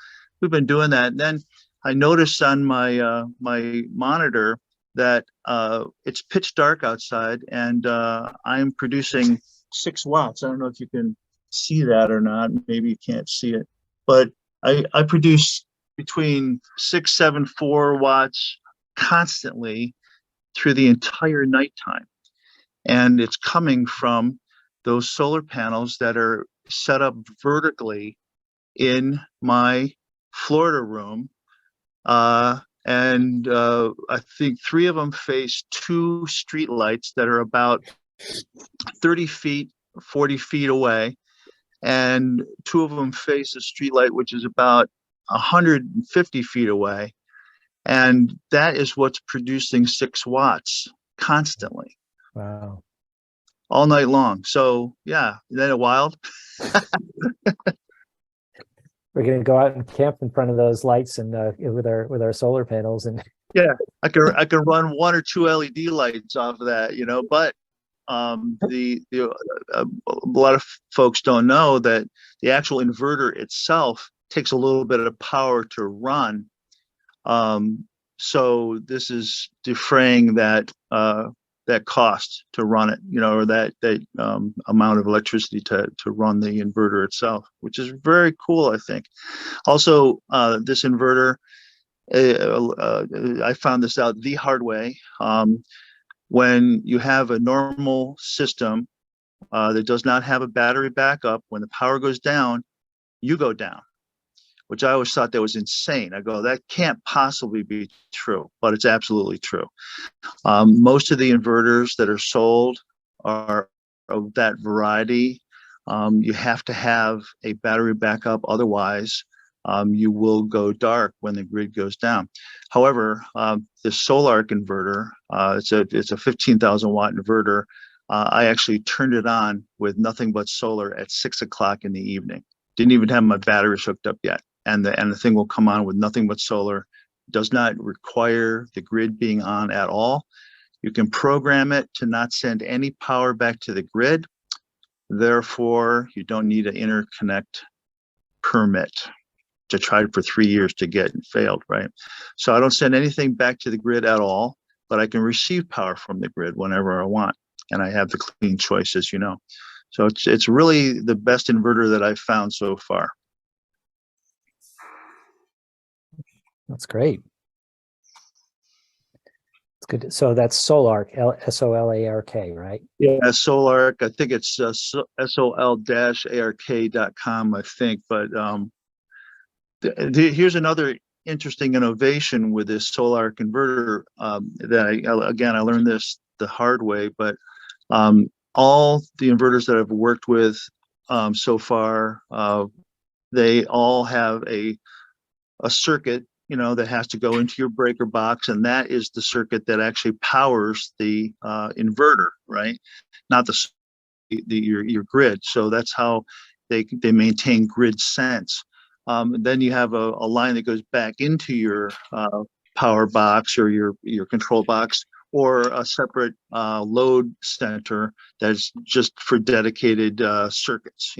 we've been doing that. And then I noticed on my my monitor that it's pitch dark outside, and I'm producing 6 watts. I don't know if you can see that or not. Maybe you can't see it, but I produce between 6, 7, 4 watts constantly through the entire nighttime. And it's coming from those solar panels that are set up vertically in my Florida room. I think 3 of them face 2 street lights that are about 30 feet, 40 feet away. And 2 of them face a street light, which is about 150 feet away. And that is what's producing 6 watts constantly, Wow. all night long. So yeah, isn't that wild? We're going to go out and camp in front of those lights and with our solar panels and Yeah, I can run 1 or 2 LED lights off of that, but a lot of folks don't know that the actual inverter itself takes a little bit of power to run. So this is defraying that cost to run it, or that amount of electricity to run the inverter itself, which is very cool, I think. Also, this inverter, I found this out the hard way. When you have a normal system that does not have a battery backup, when the power goes down, you go down, which I always thought that was insane. I go, that can't possibly be true, but it's absolutely true. Most of the inverters that are sold are of that variety. You have to have a battery backup, otherwise you will go dark when the grid goes down. However, the Sol-ark inverter, it's a 15,000 watt inverter. I actually turned it on with nothing but solar at 6 o'clock in the evening. Didn't even have my batteries hooked up yet. And the thing will come on with nothing but solar. Does not require the grid being on at all. You can program it to not send any power back to the grid. Therefore, you don't need an interconnect permit to try for 3 years to get and failed, right? So I don't send anything back to the grid at all, but I can receive power from the grid whenever I want. And I have the clean choice, as you know. So it's really the best inverter that I've found so far. that's great. It's good. So that's Sol-ark, Solark, right? Yeah, Sol-ark. I think it's sol-ark.com, I think. But here's another interesting innovation with this Sol-ark inverter that I learned this the hard way, but all the inverters that I've worked with so far, they all have a circuit, that has to go into your breaker box, and that is the circuit that actually powers the inverter, right? Not your grid. So that's how they maintain grid sense. Then you have a line that goes back into your power box or your control box, or a separate load center that's just for dedicated circuits,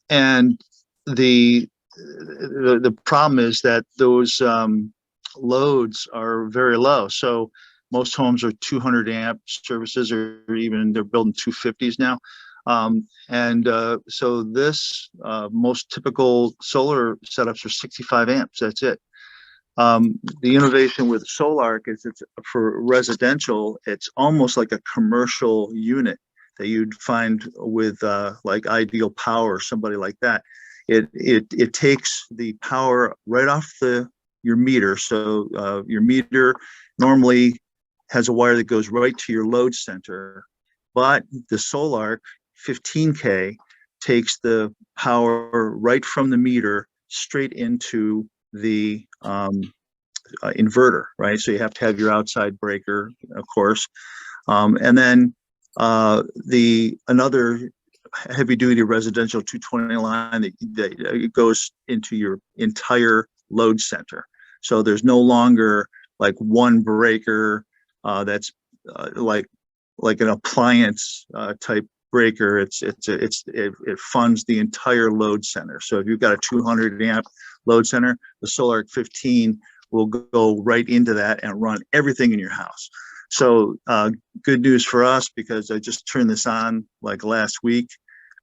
and the problem is that those loads are very low. So most homes are 200 amp services, or even they're building 250s now. So this most typical solar setups are 65 amps. That's it. The innovation with Sol-ark is it's for residential. It's almost like a commercial unit that you'd find with like Ideal Power or somebody like that. It takes the power right off your meter. So your meter normally has a wire that goes right to your load center, but the Sol-ark 15K takes the power right from the meter straight into the inverter, right? So you have to have your outside breaker, of course, and then another heavy duty residential 220 line that goes into your entire load center. So there's no longer like one breaker that's like an appliance type breaker. It funds the entire load center. So if you've got a 200 amp load center, the Sol-ark 15 will go right into that and run everything in your house. So good news for us, because I just turned this on like last week.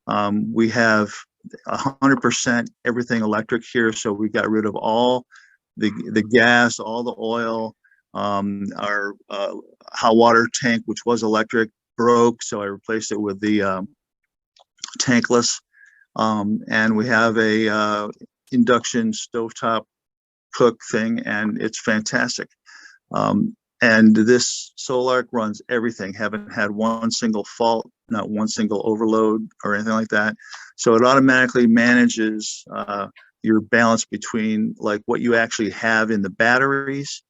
We have 100% everything electric here. So we got rid of all the gas, all the oil. Our hot water tank, which was electric, broke, so I replaced it with the tankless. And we have a induction stovetop cook thing, and it's fantastic. And this Sol-ark runs everything. Haven't had one single fault, not one single overload or anything like that. So it automatically manages your balance between like what you actually have in the batteries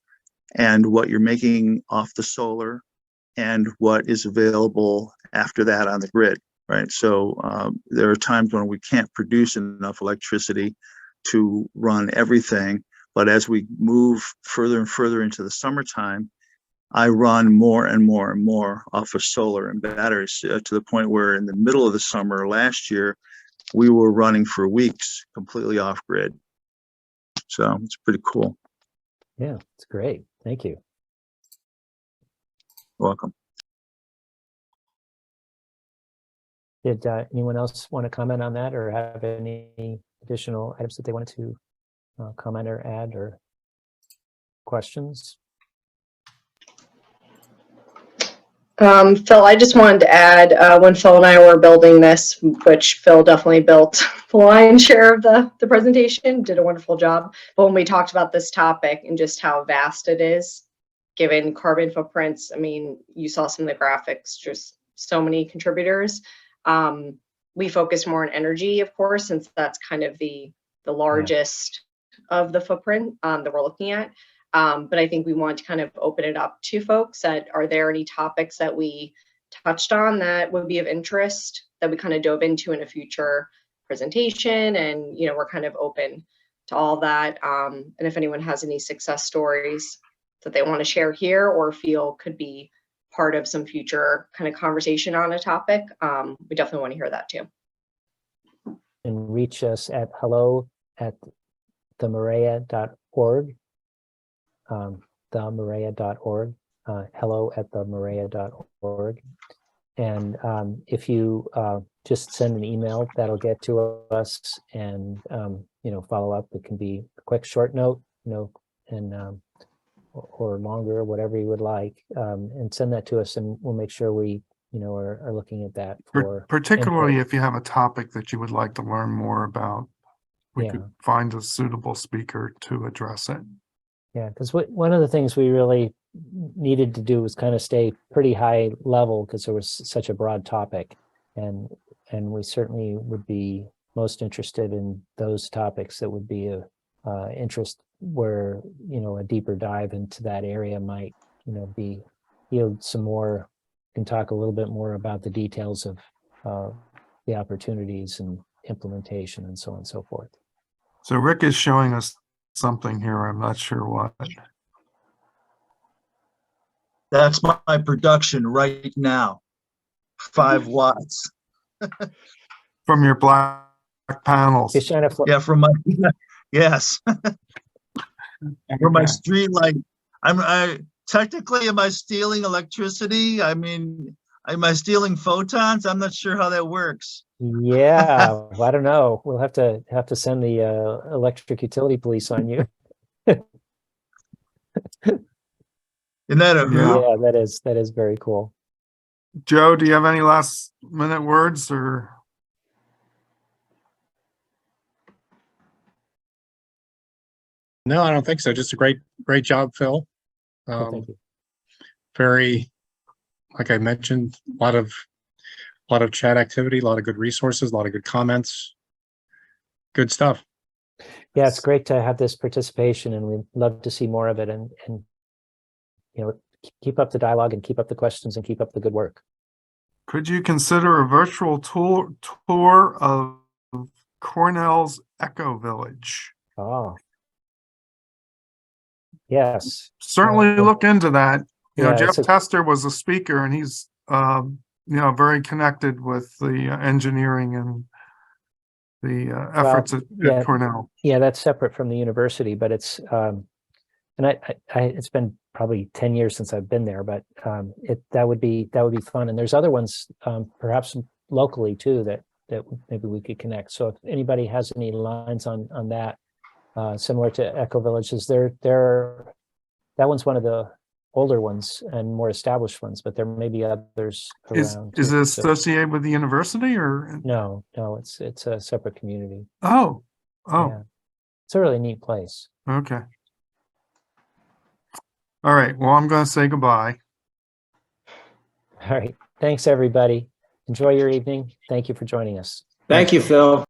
and what you're making off the solar and what is available after that on the grid, right? So there are times when we can't produce enough electricity to run everything. But as we move further and further into the summertime, I run more and more and more off of solar and batteries to the point where in the middle of the summer last year, we were running for weeks completely off grid. So it's pretty cool. Yeah, it's great. Thank you. Welcome. Did anyone else want to comment on that or have any additional items that they wanted to comment or add or questions? Phil, I just wanted to add, when Phil and I were building this, which Phil definitely built the lion's share of the presentation, did a wonderful job. But when we talked about this topic and just how vast it is, given carbon footprints, I mean, you saw some of the graphics, just so many contributors. We focus more on energy, of course, since that's kind of the largest of the footprint that we're looking at. But I think we want to kind of open it up to folks that are there any topics that we touched on that would be of interest that we kind of dove into in a future presentation. And, you know, we're kind of open to all that. And if anyone has any success stories that they want to share here or feel could be part of some future kind of conversation on a topic, we definitely want to hear that too. And reach us at hello@themarea.org. themarea.org, hello@themarea.org. And if you just send an email, that'll get to us and, you know, follow up. It can be a quick, short note, you know, and or longer, whatever you would like, and send that to us and we'll make sure we, you know, are looking at that for Particularly input. if you have a topic that you would like to learn more about, we Yeah. could find a suitable speaker to address it. Yeah, because one of the things we really needed to do was kind of stay pretty high level because there was such a broad topic, and we certainly would be most interested in those topics that would be of interest where, you know, a deeper dive into that area might, you know, be yield some more. Can talk a little bit more about the details of the opportunities and implementation and so on and so forth. So Rick is showing us something here. I'm not sure what. That's my production right now. 5 watts. From your black panels. Just trying to Yeah, from my yes. For my Okay. street light. I technically, am I stealing electricity? I mean, am I stealing photons? I'm not sure how that works. Yeah, well, I don't know. We'll have to send the electric utility police on you. Isn't that a Yeah. hoot? Yeah, that is very cool. Joe, do you have any last minute words or? No, I don't think so. Just a great job, Phil. Well, thank you. Very, like I mentioned, a lot of chat activity, a lot of good resources, a lot of good comments. Good stuff. Yeah, it's great to have this participation, and we'd love to see more of it. And you know, keep up the dialogue and keep up the questions and keep up the good work. Could you consider a virtual tour of Cornell's Echo Village? Oh, yes. Certainly look into that. You know, Yeah, Jeff it's a- Tester was a speaker and he's, you know, very connected with the engineering and the efforts at yeah. Cornell. Yeah, that's separate from the university, but it's and I it's been probably 10 years since I've been there, but that would be fun. And there's other ones, perhaps locally too, that maybe we could connect. So if anybody has any lines on that, similar to Eco Villages, that one's one of the older ones and more established ones, but there may be others around. Is too. it So- associated with the university or? No, it's a separate community. Oh, Yeah. It's a really neat place. okay. All right, well, I'm going to say goodbye. All right. Thanks, everybody. Enjoy your evening. Thank you for joining us. Thank you, Phil.